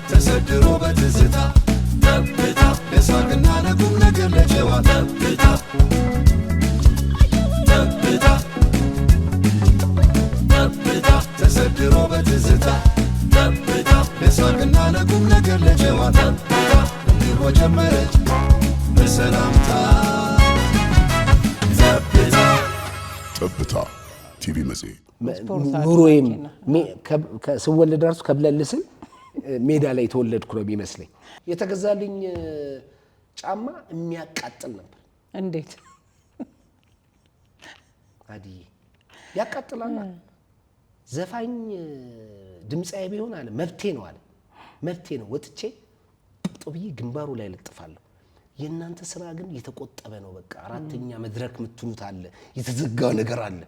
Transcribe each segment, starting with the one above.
ተሰድሮ በትዝታ ጠብታ ለሳቅና ለቁም ነገር ለጨዋታ ጠብታ ተሰድሮ በትዝታ ጠብታ ለሳቅና ለቁም ነገር ለጨዋታ እንዲሁ ጀመረች በሰላምታ ጠብታ ቲቪ መጽሔት ኑሮዬም ስወለድ ራሱ ከብለልስል ሜዳ ላይ የተወለድኩ ነው የሚመስለኝ። የተገዛልኝ ጫማ የሚያቃጥል ነበር። እንዴት አዲ ያቃጥላል። ዘፋኝ ድምጻዬ ቢሆን አለ መብቴ ነው አለ መብቴ ነው። ወጥቼ ጥብዬ ግንባሩ ላይ ለጥፋለሁ። የእናንተ ስራ ግን የተቆጠበ ነው። በቃ አራተኛ መድረክ ምትኑት አለ የተዘጋው ነገር አለ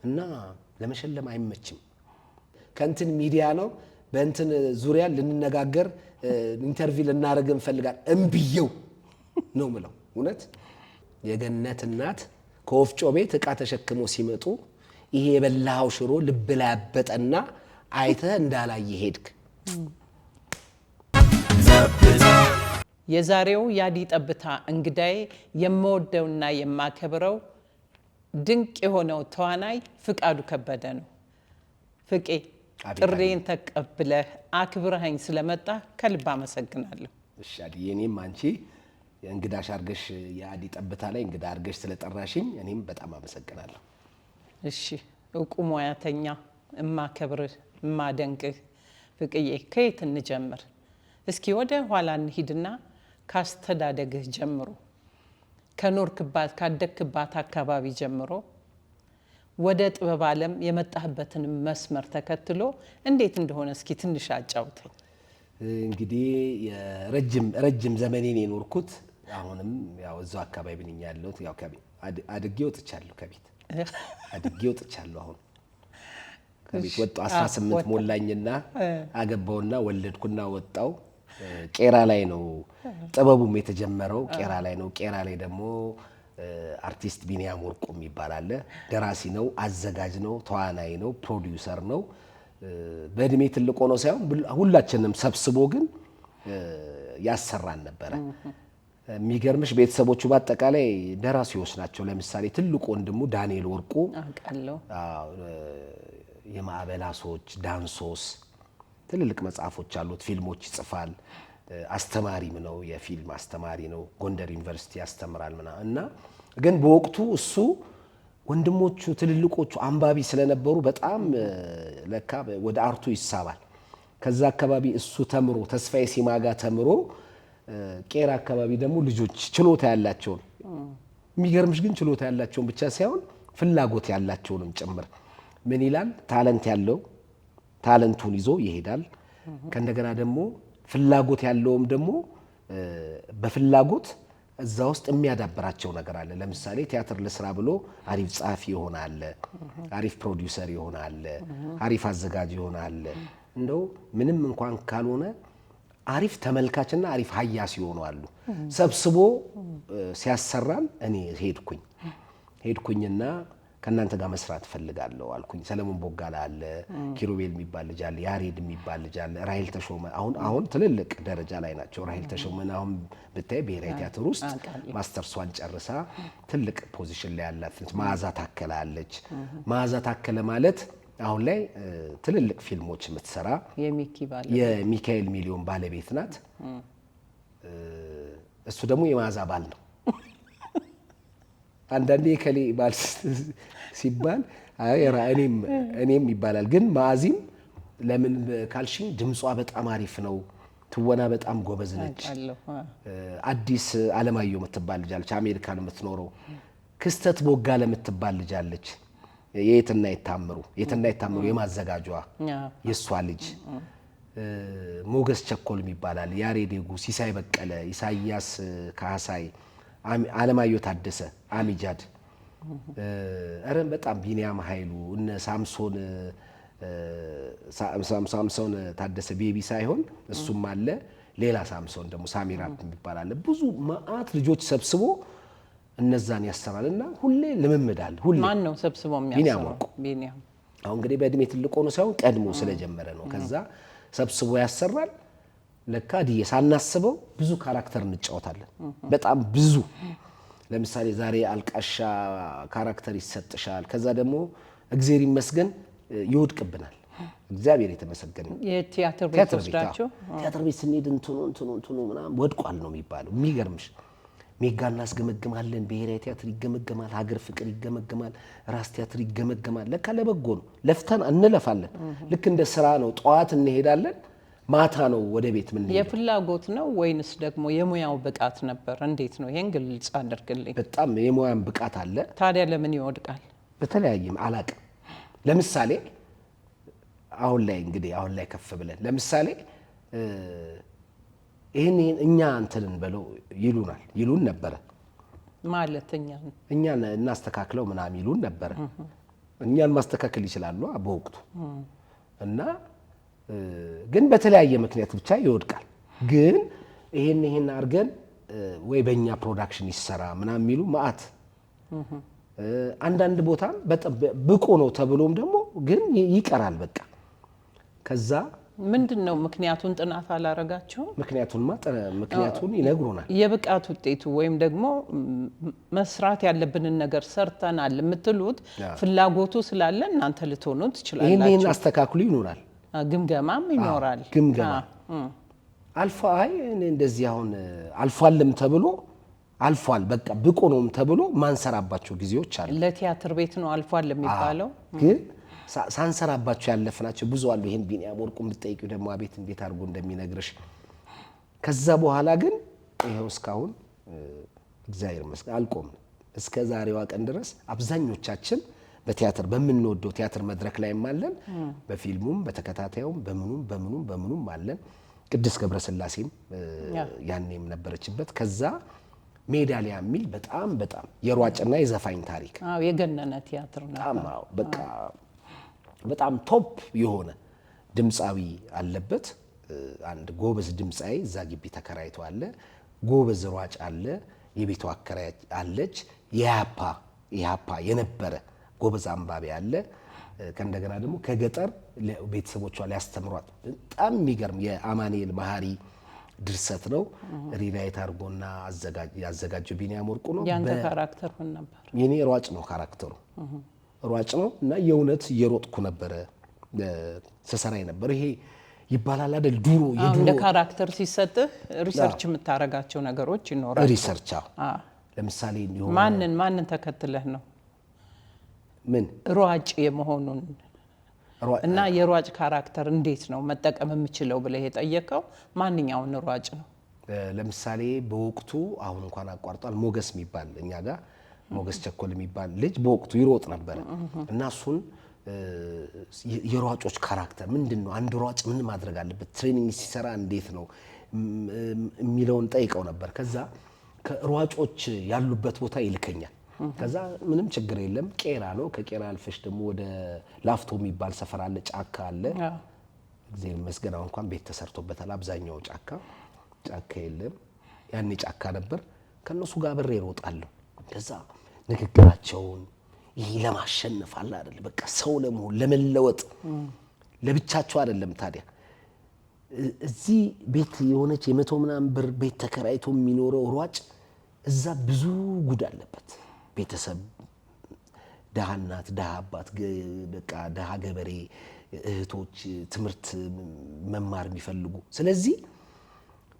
እና ለመሸለም አይመችም። ከእንትን ሚዲያ ነው በእንትን ዙሪያ ልንነጋገር ኢንተርቪው ልናደርግ እንፈልጋለን። እምብየው ነው ምለው። እውነት የገነት እናት ከወፍጮ ቤት ዕቃ ተሸክሞ ሲመጡ ይሄ የበላው ሽሮ ልብ ላይ ያበጠና አይተህ እንዳላየ ሄድክ። የዛሬው ያዲ ጠብታ እንግዳይ የምወደውና የማከብረው ድንቅ የሆነው ተዋናይ ፍቃዱ ከበደ ነው። ፍቄ ጥሬን ተቀብለህ አክብረኸኝ ስለመጣ ከልብ አመሰግናለሁ። እሺ አዲ፣ እኔም አንቺ እንግዳሽ አርገሽ የአዲ ጠብታ ላይ እንግዳ አርገሽ ስለጠራሽኝ እኔም በጣም አመሰግናለሁ። እሺ እውቁ ሙያተኛ እማከብርህ እማደንቅህ ፍቅዬ ከየት እንጀምር? እስኪ ወደ ኋላ እንሂድና ካስተዳደግህ ጀምሮ ከኖርክባት ካደግክባት አካባቢ ጀምሮ ወደ ጥበብ ዓለም የመጣህበትን መስመር ተከትሎ እንዴት እንደሆነ እስኪ ትንሽ አጫውተኝ። እንግዲህ ረጅም ዘመኔን የኖርኩት አሁንም ያው እዛው አካባቢ ነኝ ያለሁት። ያው አድጌ ወጥቻለሁ ከቤት አድጌ ወጥቻለሁ። አሁን ከቤት ወጣሁ 18 ሞላኝና አገባውና ወለድኩና ወጣው። ቄራ ላይ ነው ጥበቡም የተጀመረው፣ ቄራ ላይ ነው። ቄራ ላይ ደግሞ አርቲስት ቢኒያም ወርቁ ይባላል። ደራሲ ነው፣ አዘጋጅ ነው፣ ተዋናይ ነው፣ ፕሮዲዩሰር ነው። በእድሜ ትልቅ ሆኖ ሳይሆን ሁላችንም ሰብስቦ ግን ያሰራን ነበረ። የሚገርምሽ ቤተሰቦቹ በአጠቃላይ ደራሲዎች ናቸው። ለምሳሌ ትልቁ ወንድሙ ዳንኤል ወርቁ የማዕበላሶች ዳንሶስ ትልልቅ መጽሐፎች አሉት፣ ፊልሞች ይጽፋል። አስተማሪም ነው፣ የፊልም አስተማሪ ነው። ጎንደር ዩኒቨርሲቲ ያስተምራል ምናምን እና ግን በወቅቱ እሱ ወንድሞቹ ትልልቆቹ አንባቢ ስለነበሩ በጣም ለካ ወደ አርቱ ይሳባል። ከዛ አካባቢ እሱ ተምሮ ተስፋዬ ሲማጋ ተምሮ ቄራ አካባቢ ደግሞ ልጆች ችሎታ ያላቸውን የሚገርምሽ ግን ችሎታ ያላቸውን ብቻ ሳይሆን ፍላጎት ያላቸውንም ጭምር ምን ይላል ታለንት ያለው ታለንቱን ይዞ ይሄዳል። ከእንደገና ደግሞ ፍላጎት ያለውም ደግሞ በፍላጎት እዛ ውስጥ የሚያዳብራቸው ነገር አለ። ለምሳሌ ቲያትር ለስራ ብሎ አሪፍ ጸሐፊ ይሆናል፣ አሪፍ ፕሮዲዩሰር ይሆናል፣ አሪፍ አዘጋጅ ይሆናል። እንደው ምንም እንኳን ካልሆነ አሪፍ ተመልካችና አሪፍ ሀያሲ ይሆናሉ። ሰብስቦ ሲያሰራን እኔ ሄድኩኝና ከእናንተ ጋር መስራት ፈልጋለሁ አልኩኝ። ሰለሞን ቦጋላ አለ፣ ኪሩቤል የሚባል ልጅ አለ፣ ያሬድ የሚባል ልጅ አለ፣ ራሄል ተሾመ አሁን ትልልቅ ደረጃ ላይ ናቸው። ራሄል ተሾመን አሁን ብታይ ብሔራዊ ቲያትር ውስጥ ማስተርሷን ጨርሳ ትልቅ ፖዚሽን ላይ ያላት መዓዛ ታከለ አለች። መዓዛ ታከለ ማለት አሁን ላይ ትልልቅ ፊልሞች የምትሰራ የሚካኤል ሚሊዮን ባለቤት ናት። እሱ ደግሞ የመዓዛ ባል ነው። አንዳንዴ ከሌ ባል ሲባል እኔም ይባላል። ግን ማዕዚም ለምን ካልሽኝ ድምጿ በጣም አሪፍ ነው፣ ትወና በጣም ጎበዝ ነች። አዲስ አለማየሁ የምትባል ልጅ አለች፣ አሜሪካ ነው የምትኖረው። ክስተት ቦጋለ የምትባል ልጅ አለች፣ የትና የታምሩ የማዘጋጇ የሷ ልጅ። ሞገስ ቸኮል ይባላል፣ ያሬድ ጉ፣ ሲሳይ በቀለ፣ ኢሳያስ ካሳይ፣ አለማየሁ ታደሰ፣ አሚጃድ አረን በጣም ቢኒያም ኃይሉ እነ ሳምሶን ታደሰ ቤቢ ሳይሆን እሱም አለ። ሌላ ሳምሶን ደግሞ ሳሚራት የሚባል አለ። ብዙ ማአት ልጆች ሰብስቦ እነዛን ያሰራልና ሁሌ ልምምድ አለ። ሁሌ ማን ነው ሰብስቦ የሚያሰራው? ቢኒያም አሁን እንግዲህ በእድሜ ትልቅ ሆኖ ሳይሆን ቀድሞ ስለጀመረ ነው። ከዛ ሰብስቦ ያሰራል። ለካ ዲዬ ሳናስበው ብዙ ካራክተር እንጫወታለን። በጣም ብዙ። ለምሳሌ ዛሬ አልቃሻ ካራክተር ይሰጥሻል። ከዛ ደግሞ እግዚአብሔር ይመስገን ይወድቅብናል። እግዚአብሔር የተመሰገነ። የቲያትር ቤት ወስዳችሁ ቲያትር ቤት ስንሄድ እንትኑ ምናምን ወድቋል ነው የሚባለው። የሚገርምሽ ሜጋ እናስገመግማለን፣ ብሔራዊ ቲያትር ይገመገማል፣ ሀገር ፍቅር ይገመገማል፣ ራስ ቲያትር ይገመገማል። ለካ ለበጎ ነው። ለፍተን እንለፋለን። ልክ እንደ ስራ ነው። ጠዋት እንሄዳለን፣ ማታ ነው ወደ ቤት ምን። የፍላጎት ነው ወይንስ ደግሞ የሙያው ብቃት ነበር? እንዴት ነው? ይሄን ግልጽ አድርግልኝ። በጣም የሙያን ብቃት አለ። ታዲያ ለምን ይወድቃል? በተለያየም አላቅም። ለምሳሌ አሁን ላይ ከፍ ብለን ለምሳሌ ይሄን እኛ እንትንን በለው ይሉን ነበረ ማለት እኛን እናስተካክለው ምናምን ይሉን ነበረ። እኛን ማስተካከል ይችላሉ በወቅቱ እና ግን በተለያየ ምክንያት ብቻ ይወድቃል። ግን ይሄን አድርገን ወይ በእኛ ፕሮዳክሽን ይሰራ ምናምን የሚሉ ማአት አንዳንድ ቦታ ብቁ ነው ተብሎም ደግሞ ግን ይቀራል በቃ። ከዛ ምንድነው ምክንያቱን ጥናት አላረጋችሁም? ምክንያቱን ይነግሩናል። የብቃት ውጤቱ ወይም ደግሞ መስራት ያለብንን ነገር ሰርተናል የምትሉት ፍላጎቱ ስላለ እናንተ ልትሆኑ ትችላላችሁ። ይሄን አስተካክሉ ይኖራል። ግምገማም ይኖራል። ግምገማ አልፋ እንደዚህ አሁን አልፏልም ተብሎ አልፏል በቃ ብቁ ነውም ተብሎ ማንሰራባቸው ጊዜዎች አሉ። ለቲያትር ቤት ነው አልፏል የሚባለው። ግን ሳንሰራባቸው ያለፍናቸው ብዙ አሉ። ይሄን ቢኒያም ወርቁን ብትጠይቂው ደግሞ አቤት እንዴት አድርጎ እንደሚነግርሽ። ከዛ በኋላ ግን ይሄው እስካሁን እግዚአብሔር ይመስገን አልቆም። እስከ ዛሬዋ ቀን ድረስ አብዛኞቻችን በቲያትር በምንወደው ቲያትር መድረክ ላይም አለን፣ በፊልሙም በተከታታዩም በምኑም አለን። ቅድስት ገብረስላሴም ያኔም ነበረችበት። ከዛ ሜዳሊያ የሚል በጣም የሯጭና የዘፋኝ ታሪክ የገነነ ቲያትር ነው። በጣም ቶፕ የሆነ ድምፃዊ አለበት። አንድ ጎበዝ ድምፃዊ እዛ ግቢ ተከራይቶ አለ። ጎበዝ ሯጭ አለ። የቤቱ አከራይ አለች። የያፓ የነበረ ጎበዝ አንባቢ አለ። ከእንደገና ደግሞ ከገጠር ቤተሰቦቿ ሊያስተምሯት በጣም የሚገርም የአማኑኤል መሐሪ ድርሰት ነው። ሪራይት አድርጎና ያዘጋጀው ቢኒያም ወርቁ ነው። ያንተ ካራክተር ምን ነበር? የኔ ሯጭ ነው ካራክተሩ። ሯጭ ነው እና የእውነት እየሮጥኩ ነበረ ስሰራ ነበር። ይሄ ይባላል አይደል ድሮ እንደ ካራክተር ሲሰጥህ ሪሰርች የምታረጋቸው ነገሮች ይኖራሉ። ሪሰርች ለምሳሌ ማንን ተከትለህ ነው ምን ሯጭ የመሆኑን እና የሯጭ ካራክተር እንዴት ነው መጠቀም የምችለው ብለህ የጠየቀው? ማንኛውን ሯጭ ነው? ለምሳሌ በወቅቱ አሁን እንኳን አቋርጧል ሞገስ የሚባል እኛ ጋር ሞገስ ቸኮል የሚባል ልጅ በወቅቱ ይሮጥ ነበር እና እሱን የሯጮች ካራክተር ምንድነው፣ አንድ ሯጭ ምን ማድረግ አለበት፣ ትሬኒንግ ሲሰራ እንዴት ነው የሚለውን ጠይቀው ነበር። ከዛ ከሯጮች ያሉበት ቦታ ይልከኛል። ከዛ ምንም ችግር የለም ቄራ ነው። ከቄራ አልፈሽ ደግሞ ወደ ላፍቶ የሚባል ሰፈር አለ፣ ጫካ አለ። እግዚአብሔር ይመስገን አሁን እንኳን ቤት ተሰርቶበታል። አብዛኛው ጫካ የለም። ያኔ ጫካ ነበር። ከነሱ ጋር ብሬ እሮጣለሁ። ከዛ ንግግራቸውን ይሄ ለማሸነፍ አለ አይደል በቃ ሰው ለመሆን ለመለወጥ ለብቻቸው አይደለም። ታዲያ እዚህ ቤት የሆነች የመቶ ምናምን ብር ቤት ተከራይቶ የሚኖረው ሯጭ እዛ ብዙ ጉድ አለበት። ቤተሰብ ደሃ እናት፣ ደሃ አባት፣ በቃ ደሃ ገበሬ እህቶች ትምህርት መማር የሚፈልጉ። ስለዚህ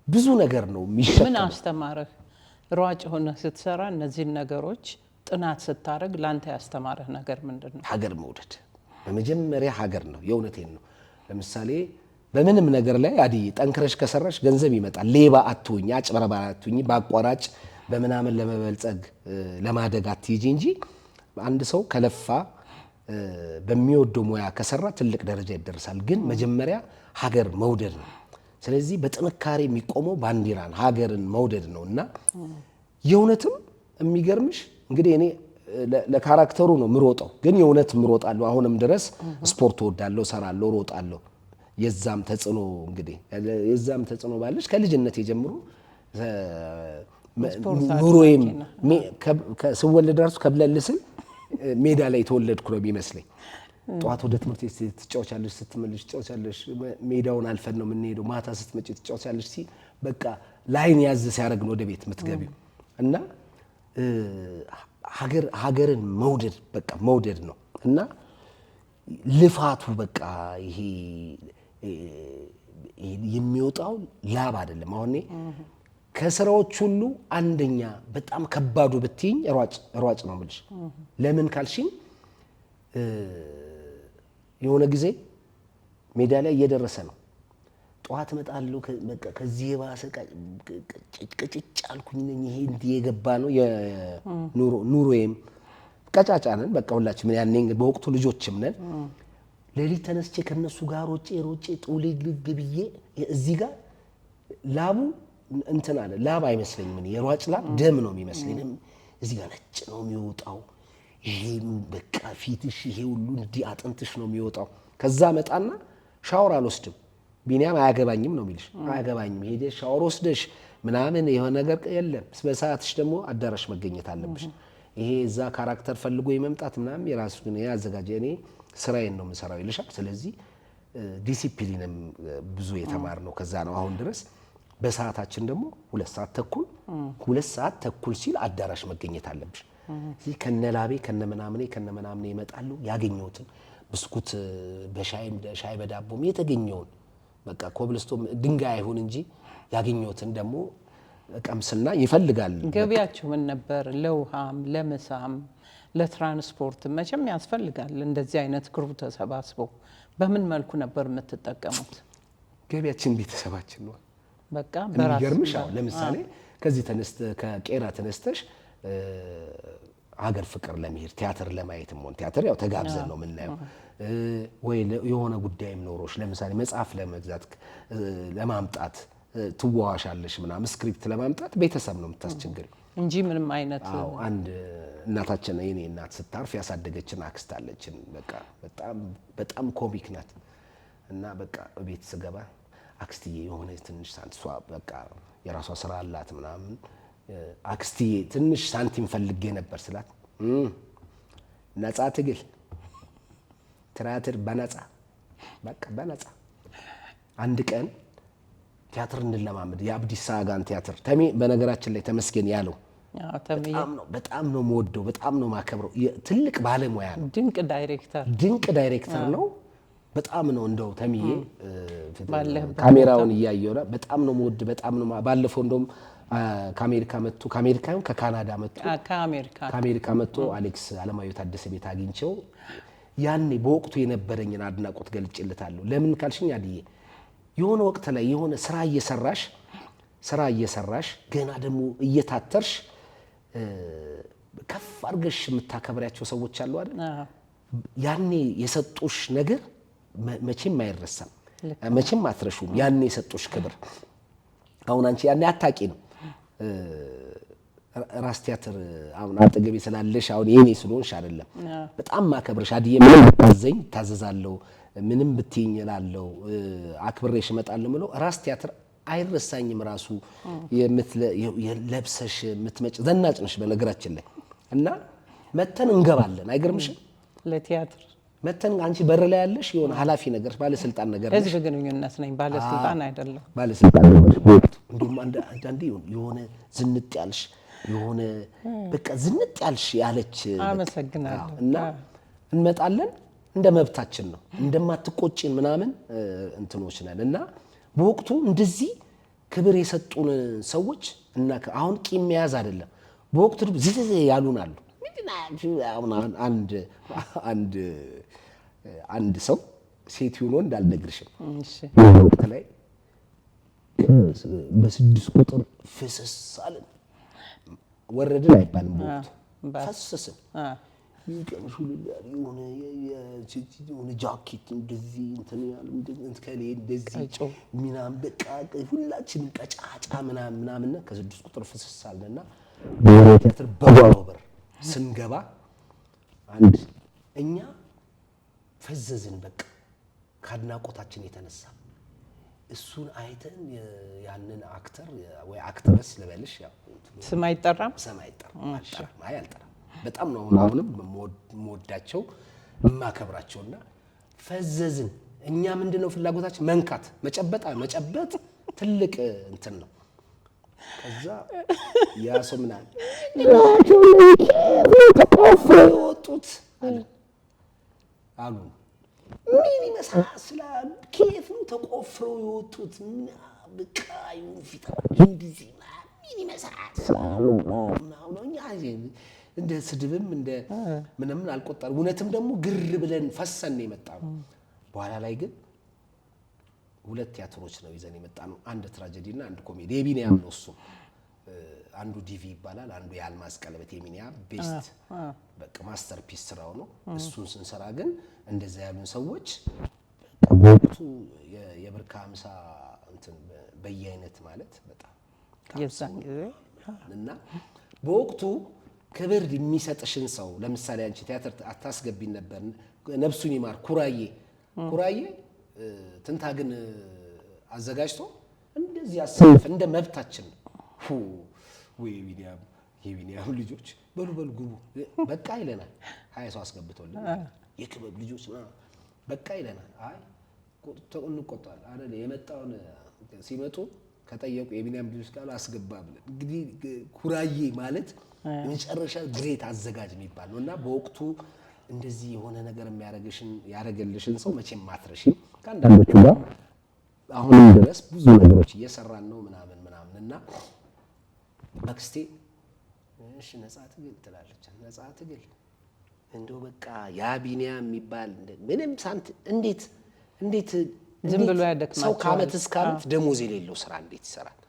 ብዙ ነገር ነው የሚሸከም። ምን አስተማረህ? ሯጭ ሆነ ስትሰራ እነዚህን ነገሮች ጥናት ስታረግ ላንተ ያስተማረህ ነገር ምንድነው? ሀገር መውደድ በመጀመሪያ ሀገር ነው። የእውነቴን ነው። ለምሳሌ በምንም ነገር ላይ አዲ ጠንክረሽ ከሰራሽ ገንዘብ ይመጣል። ሌባ አትሁኝ፣ አጭበርባሪ አትሁኝ፣ በአቋራጭ በምናምን ለመበልጸግ ለማደግ አትይጂ እንጂ አንድ ሰው ከለፋ በሚወደው ሙያ ከሰራ ትልቅ ደረጃ ይደርሳል። ግን መጀመሪያ ሀገር መውደድ ነው። ስለዚህ በጥንካሬ የሚቆመው ባንዲራን ሀገርን መውደድ ነውና የእውነትም የሚገርምሽ እንግዲህ እኔ ለካራክተሩ ነው ምሮጠው፣ ግን የእውነት ምሮጣለሁ። አሁንም ድረስ ስፖርት ወዳለሁ፣ ሰራለሁ፣ ሮጣለሁ። የዛም ተጽዕኖ ባለሽ ከልጅነት ጀምሮ ኑሮዬም ስወለድ ራሱ ከብለልስል ሜዳ ላይ የተወለድኩ ነው የሚመስለኝ። ጠዋት ወደ ትምህርት ቤት ትጫወቻለሽ፣ ስትመለሽ ትጫወቻለሽ፣ ሜዳውን አልፈን ነው የምንሄደው። ማታ ስትመጪ ትጫወቻለሽ ሲል በቃ ላይን ያዝ ሲያደርግ ነው ወደ ቤት የምትገቢው። እና ሀገርን መውደድ በቃ መውደድ ነው። እና ልፋቱ በቃ ይሄ የሚወጣው ላብ አይደለም። አሁን ከስራዎች ሁሉ አንደኛ በጣም ከባዱ ብትይኝ ሯጭ ነው የምልሽ። ለምን ካልሽኝ የሆነ ጊዜ ሜዳ ላይ እየደረሰ ነው። ጠዋት እመጣለሁ በቃ ከዚህ የባሰ ቅጭጭ አልኩኝ ነኝ። ይሄ እንዲህ የገባ ነው ኑሮዬም ቀጫጫ ነን በቃ ሁላችን ያኔ በወቅቱ ልጆችም ነን። ሌሊት ተነስቼ ከነሱ ጋር ሮጬ ጥውልግልግ ብዬ እዚህ ጋር ላቡ እንትን አለ። ላብ አይመስለኝም እኔ የሯጭ ላብ ደም ነው የሚመስለኝ። እዚህ ጋር ነጭ ነው የሚወጣው። ይሄ በቃ ፊትሽ ይሄ ሁሉ እንዲህ አጥንትሽ ነው የሚወጣው። ከዛ መጣና ሻወር አልወስድም። ቢኒያም አያገባኝም ነው የሚልሽ። አያገባኝም ሄደሽ ሻወር ወስደሽ ምናምን የሆነ ነገር የለም። በሰዓትሽ ደግሞ አዳራሽ መገኘት አለብሽ። ይሄ እዛ ካራክተር ፈልጎ የመምጣት ምናምን የራሱን ያዘጋጀ እኔ ስራዬን ነው የምሰራው ይልሻል። ስለዚህ ዲሲፕሊንም ብዙ የተማርነው ከዛ ነው አሁን ድረስ። በሰዓታችን ደግሞ 2 ሰዓት ተኩል ሲል አዳራሽ መገኘት አለብሽ። እዚህ ከነላቤ ከነመናምኔ ይመጣሉ። ያገኘሁትን ብስኩት ሻይ በዳቦም የተገኘውን በቃ ኮብልስቶም ድንጋይ አይሁን እንጂ ያገኘሁትን ደግሞ ቀምስና ይፈልጋል። ገቢያችሁ ምን ነበር? ለውሃም ለምሳም ለትራንስፖርት መቼም ያስፈልጋል። እንደዚህ አይነት ግሩፕ ተሰባስቦ በምን መልኩ ነበር የምትጠቀሙት? ገቢያችን ቤተሰባችን ነው በቃ በራስ የሚገርምሽ። ለምሳሌ ከዚህ ከቄራ ተነስተሽ ሀገር ፍቅር ለመሄድ ቲያትር ለማየትም ሆነ ቲያትር ያው ተጋብዘን ነው የምናየው። ወይ የሆነ ጉዳይም ኖሮሽ ለምሳሌ መጽሐፍ ለመግዛት ለማምጣት ትዋዋሻለሽ ምናምን ስክሪፕት ለማምጣት ቤተሰብ ነው የምታስቸግሪው እንጂ ምንም አይነት አንድ እናታችን የኔ እናት ስታርፍ ያሳደገችን አክስት አለችን። በቃ በጣም ኮሚክ ናት። እና በቃ ቤት ስገባ አክስትዬ የሆነ ትንሽ ሳንቲም በቃ የራሷ ስራ አላት ምናምን አክስትዬ ትንሽ ሳንቲም ፈልጌ ነበር ስላት ነፃ ትግል ትራትር በነፃ በቃ በነፃ አንድ ቀን ቲያትር እንለማመድ የአብዲሳ አጋን ቲያትር ተሜ በነገራችን ላይ ተመስገን ያለው በጣም ነው የምወደው፣ በጣም ነው የማከብረው። ትልቅ ባለሙያ ነው፣ ድንቅ ዳይሬክተር ነው። በጣም ነው እንደው ተሚዬ ካሜራውን እያየው በጣም ነው የምወድ፣ በጣም ነው ባለፈው እንደውም ከአሜሪካ መጥቶ አሌክስ አለማየሁ ታደሰ ቤት አግኝቼው ያኔ በወቅቱ የነበረኝን አድናቆት ገልጬለታለሁ። ለምን ካልሽኝ አድዬ የሆነ ወቅት ላይ የሆነ ስራ እየሰራሽ ገና ደግሞ እየታተርሽ ከፍ አድርገሽ የምታከብሪያቸው ሰዎች አሉ አይደል? ያኔ የሰጡሽ ነገር መቼም አይረሳም፣ መቼም አትረሹም። ያኔ የሰጡሽ ክብር አሁን አንቺ ያኔ አታቂ ነው። ራስ ቲያትር አሁን አጠገቤ ስላለሽ አሁን የኔ ስለሆንሽ አይደለም፣ በጣም ማከብርሽ አድዬ። ምንም ብታዘኝ ታዘዛለሁ፣ ምንም ብትይኝ እላለሁ፣ አክብሬሽ እመጣለሁ ምለው ራስ ቲያትር አይረሳኝም። ራሱ የለብሰሽ የምትመጭ ዘናጭ ነሽ በነገራችን ላይ። እና መተን እንገባለን አይገርምሽም? ለቲያትር መተን አንቺ በር ላይ ያለሽ የሆነ ኃላፊ ነገር ባለስልጣን ነገር ህዝብ ግንኙነት ነኝ፣ ባለስልጣን አይደለም። ባለስልጣን ነገር እንደውም አንዳንዴ የሆነ ዝንጥ ያልሽ የሆነ በቃ ዝንጥ ያልሽ ያለች አመሰግናለሁ። እና እንመጣለን እንደ መብታችን ነው እንደማትቆጪን ምናምን እንትኖች ነን። እና በወቅቱ እንደዚህ ክብር የሰጡን ሰዎች እና አሁን ቂም መያዝ አይደለም። በወቅቱ ዝዝ ያሉን አሉ። አንድ ሰው ሴት ይሁን ወንድ አልነግርሽም። ወቅት ላይ በ6 ቁጥር ፍስስ አለን። ወረድን አይባልም በወቅቱ ፈሰስን። የሆነ ጃኬት እንደዚህ እንትን ያሉ እንደዚህ ምናምን በቃ ሁላችንም ቀጫጫ ምናምን ከ6 ቁጥር ፍስስ አለንና ብሔራዊ ቲያትር በጓሮ በር ስንገባ አንድ እኛ ፈዘዝን። በቃ ከአድናቆታችን የተነሳ እሱን አይተን ያንን አክተር ወይ አክትረስ ልበልሽ ያው ስም አይጠራም አይ አልጠራም በጣም ነው አሁንም የምወዳቸው የማከብራቸውና ፈዘዝን እኛ ምንድነው ፍላጎታችን መንካት መጨበጥ ትልቅ እንትን ነው ከዛ ያሶምናል ወጡት አሉ ምን ይመስላል ከየት ነው ተቆፍረው የወጡት በቃ ይንፊታ እንደዚህ ምን ይመስላል ነው እንደ ስድብም እንደ ምንም አልቆጠር እውነትም ደግሞ ግር ብለን ፈሰን የመጣው በኋላ ላይ ግን ሁለት ቲያትሮች ነው ይዘን የመጣነው አንድ ትራጀዲ እና አንድ ኮሜዲ የቢኒያም ነው እሱ አንዱ ዲቪ ይባላል አንዱ የአልማዝ ቀለበት የቢኒያም ቤስት በቃ ማስተርፒስ ስራው ነው እሱን ስንሰራ ግን እንደዛ ያሉን ሰዎች በወቅቱ የብርካ 50 እንትን በየአይነት ማለት በጣም የዛን ጊዜ እና በወቅቱ ክብር የሚሰጥሽን ሰው ለምሳሌ አንቺ ቲያትር አታስገቢን ነበር ነፍሱን ይማር ኩራዬ ትንታግን አዘጋጅቶ እንደዚህ አሰልፍ እንደ መብታችን ወይ የቢኒያም ልጆች በሉ ግቡ በቃ ይለናል 20 ሰው አስገብቶልን የክበብ ልጆች በቃ ይለናል አይ እንቆጣል አይደል የመጣውን ሲመጡ ከጠየቁ የቢኒያም ልጆች ጋር አስገባ ብለን እንግዲህ ኩራዬ ማለት የመጨረሻ ግሬት አዘጋጅ የሚባል ነውና በወቅቱ እንደዚህ የሆነ ነገር ያረገልሽን ሰው መቼም ማትረሺ ካንዳንዶቹ ጋር አሁንም ድረስ ብዙ ነገሮች እየሰራን ነው ምናምንና አክስቴ እሺ ነፃ ትግል ትላለች ነፃ ትግል እንደው በቃ ያ ቢኒያም የሚባል ምንም ሳንት እንዴት ዝም ብሎ ያደክማቸው ሰው ከዓመት እስከ ዓመት ደሞዝ የሌለው ስራ እንዴት ይሰራል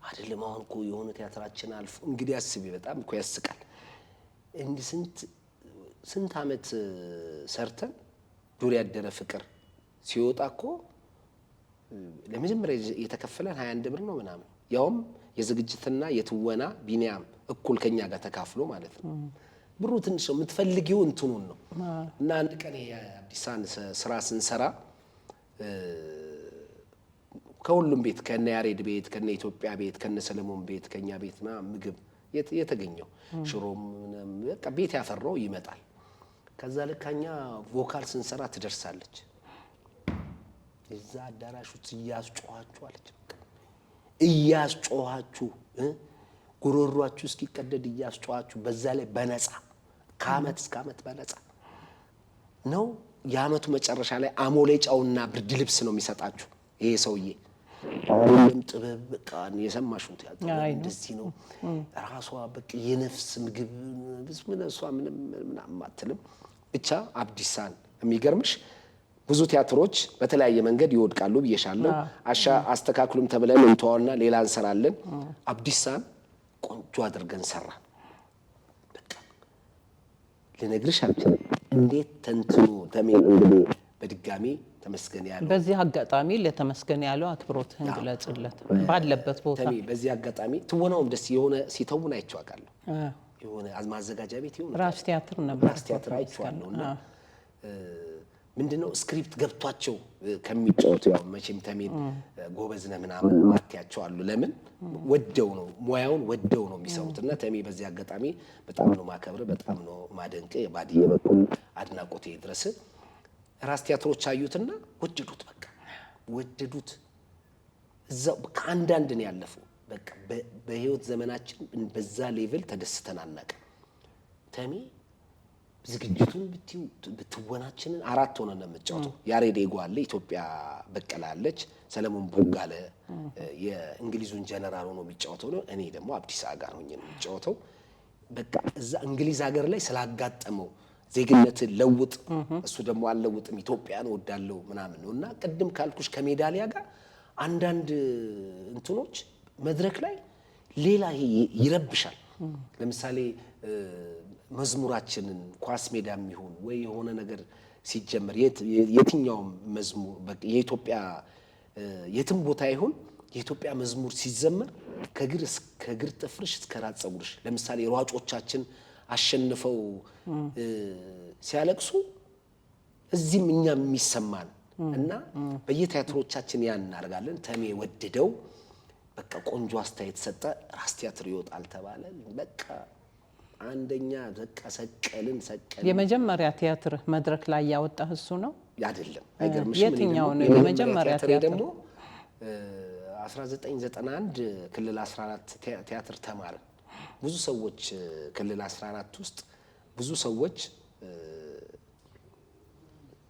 አይደለም አሁን እኮ የሆነ ቲያትራችን አልፎ እንግዲህ አስቢ በጣም እኮ ያስቃል እንዴ ስንት ዓመት ሰርተን ዱር ያደረ ፍቅር ሲወጣ እኮ ለመጀመሪያ የተከፈለን 21 ብር ነው ምናምን ያውም የዝግጅትና የትወና ቢኒያም እኩል ከኛ ጋር ተካፍሎ ማለት ነው ብሩ ትንሽ ነው የምትፈልጊው እንትኑን ነው እና አንድ ቀን የአዲሳን ስራ ስንሰራ ከሁሉም ቤት ከነ ያሬድ ቤት ከነ ኢትዮጵያ ቤት ከነ ሰለሞን ቤት ከኛ ቤትና ምግብ የተገኘው ሽሮም በቃ ቤት ያፈራው ይመጣል ከዛ ለካኛ ቮካል ስንሰራ ትደርሳለች እዛ አዳራሹ እያስጮሃችሁ አለች እያስጮሃችሁ ጉሮሯችሁ እስኪቀደድ እያስጮሃችሁ በዛ ላይ በነፃ ከዓመት እስከ ዓመት በነፃ ነው የዓመቱ መጨረሻ ላይ አሞሌ ጫውና ብርድ ልብስ ነው የሚሰጣችሁ ይሄ ሰውዬ አሁንም ጥበብ በቃ የሰማሽው ቲያትር እንደዚህ ነው ራሷ በቃ የነፍስ ምግብ ብስምነሷ ምንም አትልም ብቻ አብዲሳን የሚገርምሽ ብዙ ቲያትሮች በተለያየ መንገድ ይወድቃሉ ብዬሻለሁ አስተካክሉም ተብለን እንተዋውና ሌላ እንሰራለን አብዲሳን ቆንጆ አድርገን ሰራ በቃ ለነግርሽ አልችልም እንዴት ተንትኑ ተሜን እንግዲህ በድጋሚ ተመስገን ያለው በዚህ አጋጣሚ ለተመስገን ያለው አክብሮትህን ግለጽለት ባለበት ቦታ ተሜ በዚህ አጋጣሚ ትወናውም ደስ የሆነ ሲተውን አይቻለሁ የሆነ ማዘጋጃ ቤት ይሁን ራስ ቲያትር ነበር ራስ ቲያትር አይቻለሁና ምንድነው ስክሪፕት ገብቷቸው ከሚጫወቱ ያው መቼም ተሜን ጎበዝነ ምናምን ማጥያቸው አሉ ለምን ወደው ነው ሙያውን ወደው ነው የሚሰሩትና ተሜ በዚህ አጋጣሚ በጣም ነው ማከብረ በጣም ነው ማደንቀ የባዲየ በኩል አድናቆቴ ድረስ ራስ ቲያትሮች አዩትና ወደዱት በቃ ወደዱት እዛው ከአንዳንድ ነው ያለፈው በቃ በህይወት ዘመናችን በዛ ሌቭል ተደስተን አናቀ ተሜ ዝግጅቱን ብትወናችንን አራት ሆነን ነው የምንጫወተው ያሬድ ኤጓለ ኢትዮጵያ በቀላለች ሰለሞን ቦጋለ የእንግሊዙን ጀነራል ሆኖ የሚጫወተው ነው እኔ ደግሞ አብዲሳ ጋር ሆኜ ነው የሚጫወተው በቃ እዛ እንግሊዝ ሀገር ላይ ስላጋጠመው ዜግነትን ለውጥ እሱ ደግሞ አልለውጥም ኢትዮጵያን ወዳለው ምናምን ነውና ቀድም ካልኩሽ ከሜዳሊያ ጋር አንዳንድ እንትኖች መድረክ ላይ ሌላ ይረብሻል ለምሳሌ መዝሙራችንን ኳስ ሜዳም ይሁን ወይ የሆነ ነገር ሲጀመር የትኛው መዝሙር በቃ የኢትዮጵያ የትም ቦታ ይሁን የኢትዮጵያ መዝሙር ሲዘመር ከግር ጥፍርሽ እስከ ራስ ፀጉርሽ ለምሳሌ ሯጮቻችን አሸንፈው ሲያለቅሱ እዚህም እኛ የሚሰማን እና በየቲያትሮቻችን ያን እናደርጋለን። ተሜ ወደደው። በቃ ቆንጆ አስተያየት ሰጠ። ራስ ቲያትር ይወጣል ተባለ። በቃ አንደኛ በቃ ሰቀልን። የመጀመሪያ ቲያትር መድረክ ላይ ያወጣህ እሱ ነው አይደለም? አይገርምሽ? የትኛው ነው የመጀመሪያ ቲያትር? ደግሞ 1991 ክልል 14 ቲያትር ተማረ። ብዙ ሰዎች ክልል 14 ውስጥ ብዙ ሰዎች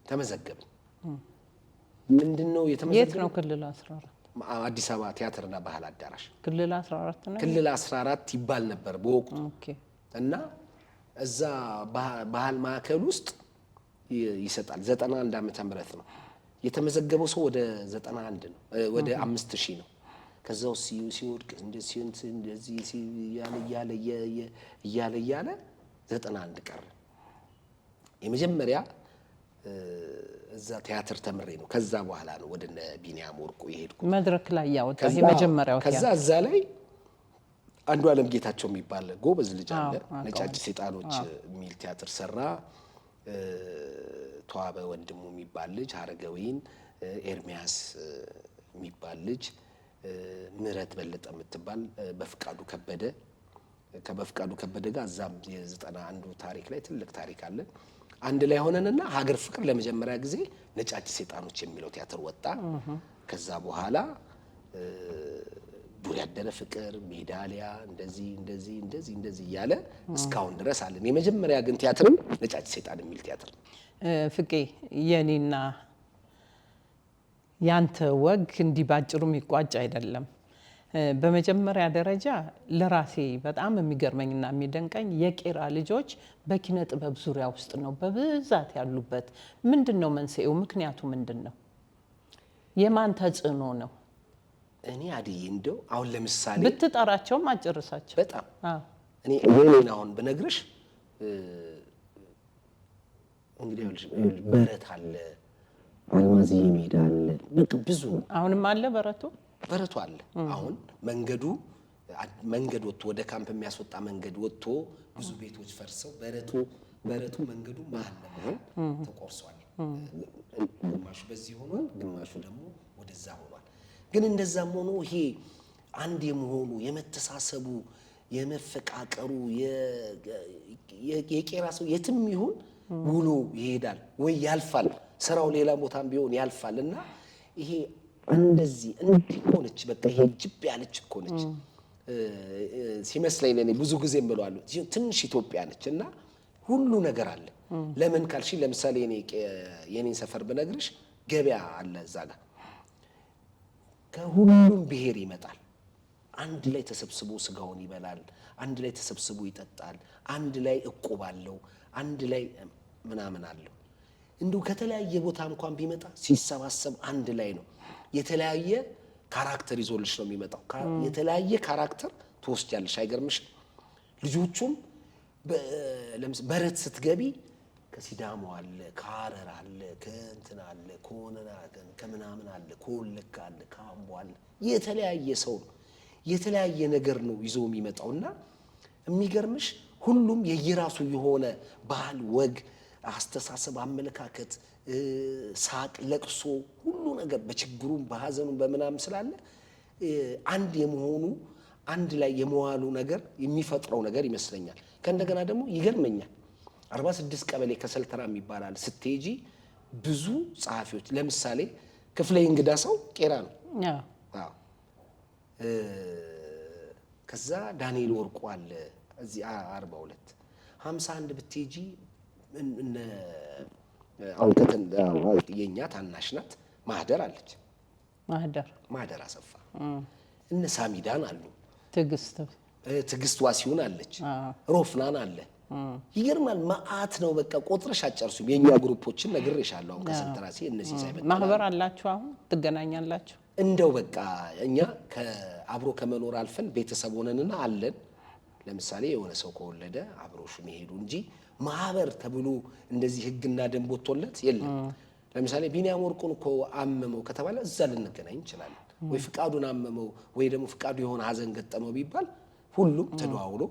ተመዘገብን። ምንድነው የተመዘገበው? የት ነው ክልል 14? አዲስ አበባ ቲያትርና ባህል አዳራሽ ክልል 14 ነው። ክልል 14 ይባል ነበር በወቅቱ። እና እዛ ባህል ማዕከል ውስጥ ይሰጣል። 91 ዓመተ ምህረት ነው የተመዘገበው ሰው ወደ 91 ነው፣ ወደ 5000 ነው። ከዛው ሲወድቅ እንደዚህ እያለ 91 ቀረ። የመጀመሪያ እዛ ቲያትር ተምሬ ነው። ከዛ በኋላ ነው ወደ ቢኒያም ወርቁ የሄድኩት። መድረክ ላይ ያወጣ የመጀመሪያው ቲያትር። ከዛ እዛ ላይ አንዱ ዓለም ጌታቸው የሚባል ጎበዝ ልጅ አለ። ነጫጭ ሰይጣኖች የሚል ቲያትር ሰራ። ተዋበ ወንድሙ የሚባል ልጅ፣ ሀረገወይን፣ ኤርሚያስ የሚባል ልጅ፣ ምህረት በለጠ የምትባል፣ በፍቃዱ ከበደ ከበፍቃዱ ከበደ ጋር እዛም የ91 ታሪክ ላይ ትልቅ ታሪክ አለ። አንድ ላይ ሆነንና ሀገር ፍቅር ለመጀመሪያ ጊዜ ነጫጭ ሰይጣኖች የሚለው ቲያትር ወጣ። ከዛ በኋላ ዱር ያደረ ፍቅር፣ ሜዳሊያ እንደዚህ እያለ እስካሁን ድረስ አለን። የመጀመሪያ ግን ቲያትርም ነጫጭ ሰይጣን የሚል ቲያትር። ፍቄ፣ የኔና ያንተ ወግ እንዲህ ባጭሩ የሚቋጭ አይደለም። በመጀመሪያ ደረጃ ለራሴ በጣም የሚገርመኝና የሚደንቀኝ የቄራ ልጆች በኪነ ጥበብ ዙሪያ ውስጥ ነው በብዛት ያሉበት። ምንድነው መንስኤው? ምክንያቱ ምንድነው? የማን ተጽዕኖ ነው? እኔ አድዬ እንደው አሁን ለምሳሌ ብትጠራቸውም አጨርሳቸው። በጣም እኔ የኔን አሁን ብነግርሽ እንግዲህ በረት አለ፣ አልማዝዬ ሜዳ አለ፣ በቃ ብዙ አሁንም አለ በረቱ አለ። አሁን መንገድ ወጥቶ ወደ ካምፕ የሚያስወጣ መንገድ ወጥቶ ብዙ ቤቶች ፈርሰው በረቱ መንገዱ መሀል ለመሀል ተቆርሷል። ግማሹ በዚህ ሆኗል፣ ግማሹ ደግሞ ወደዛ ሆኗል። ግን እንደዛም ሆኖ ይሄ አንድ የመሆኑ የመተሳሰቡ የመፈቃቀሩ የቄራ ሰው የትም ይሁን ውሎ ይሄዳል ወይ ያልፋል። ስራው ሌላ ቦታም ቢሆን ያልፋል። እና ይሄ እንደዚህ እንዲህ ሆነች፣ በቃ ይሄ ጅብ ያለች እኮ ነች ሲመስለኝ ለኔ ብዙ ጊዜ እምለዋለሁ። ትንሽ ኢትዮጵያ ነች እና ሁሉ ነገር አለ። ለምን ካልሽ ለምሳሌ የኔን ሰፈር ብነግርሽ ገበያ አለ እዛ ጋር ከሁሉም ብሔር ይመጣል። አንድ ላይ ተሰብስቦ ስጋውን ይበላል፣ አንድ ላይ ተሰብስቦ ይጠጣል፣ አንድ ላይ እቁብ አለው፣ አንድ ላይ ምናምን አለው። እንዲሁ ከተለያየ ቦታ እንኳን ቢመጣ ሲሰባሰብ አንድ ላይ ነው። የተለያየ ካራክተር ይዞልሽ ነው የሚመጣው። የተለያየ ካራክተር ትወስጃለሽ። አይገርምሽም? ልጆቹም በረት ስትገቢ ከሲዳሞ አለ፣ ከሐረር አለ፣ ከእንትን አለ፣ ከሆነና ከምናምን አለ፣ ከወለጋ አለ፣ ከአምቦ አለ። የተለያየ ሰው ነው፣ የተለያየ ነገር ነው ይዞ የሚመጣውና የሚገርምሽ ሁሉም የየራሱ የሆነ ባህል፣ ወግ፣ አስተሳሰብ፣ አመለካከት፣ ሳቅ፣ ለቅሶ፣ ሁሉ ነገር በችግሩም በሐዘኑም በምናምን ስላለ አንድ የመሆኑ አንድ ላይ የመዋሉ ነገር የሚፈጥረው ነገር ይመስለኛል። ከእንደገና ደግሞ ይገርመኛል 46 ቀበሌ ከሰልተራ የሚባላል ስትሄጂ ብዙ ጸሐፊዎች ለምሳሌ ክፍለ እንግዳ ሰው ቄራ ነው። ከዛ ዳንኤል ወርቁ አለ እዚህ 42 51 ብትሄጂ እነ አውቀተን የኛ ታናሽ ናት ማህደር አለች። ማህደር አሰፋ እነ ሳሚዳን አሉ። ትዕግስት ዋሲሁን አለች። ሮፍናን አለ። ይገርማል። ማአት ነው። በቃ ቆጥረሽ አጨርሱም። የኛ ግሩፖችን ነግሬሻለሁ። አሁን ከሰልተራሴ እነዚህ ሳይመጣ ማህበር አላችሁ? አሁን ትገናኛላችሁ? እንደው በቃ እኛ አብሮ ከመኖር አልፈን ቤተሰብ ሆነንና አለን። ለምሳሌ የሆነ ሰው ከወለደ አብሮሽ መሄዱ እንጂ ማህበር ተብሎ እንደዚህ ህግና ደንብ ወጥቶለት የለም። ለምሳሌ ቢኒያም ወርቁን እኮ አመመው ከተባለ እዛ ልንገናኝ እንችላለን። ወይ ፍቃዱን አመመው ወይ ደግሞ ፍቃዱ የሆነ ሀዘን ገጠመው ቢባል ሁሉም ተደዋውሎ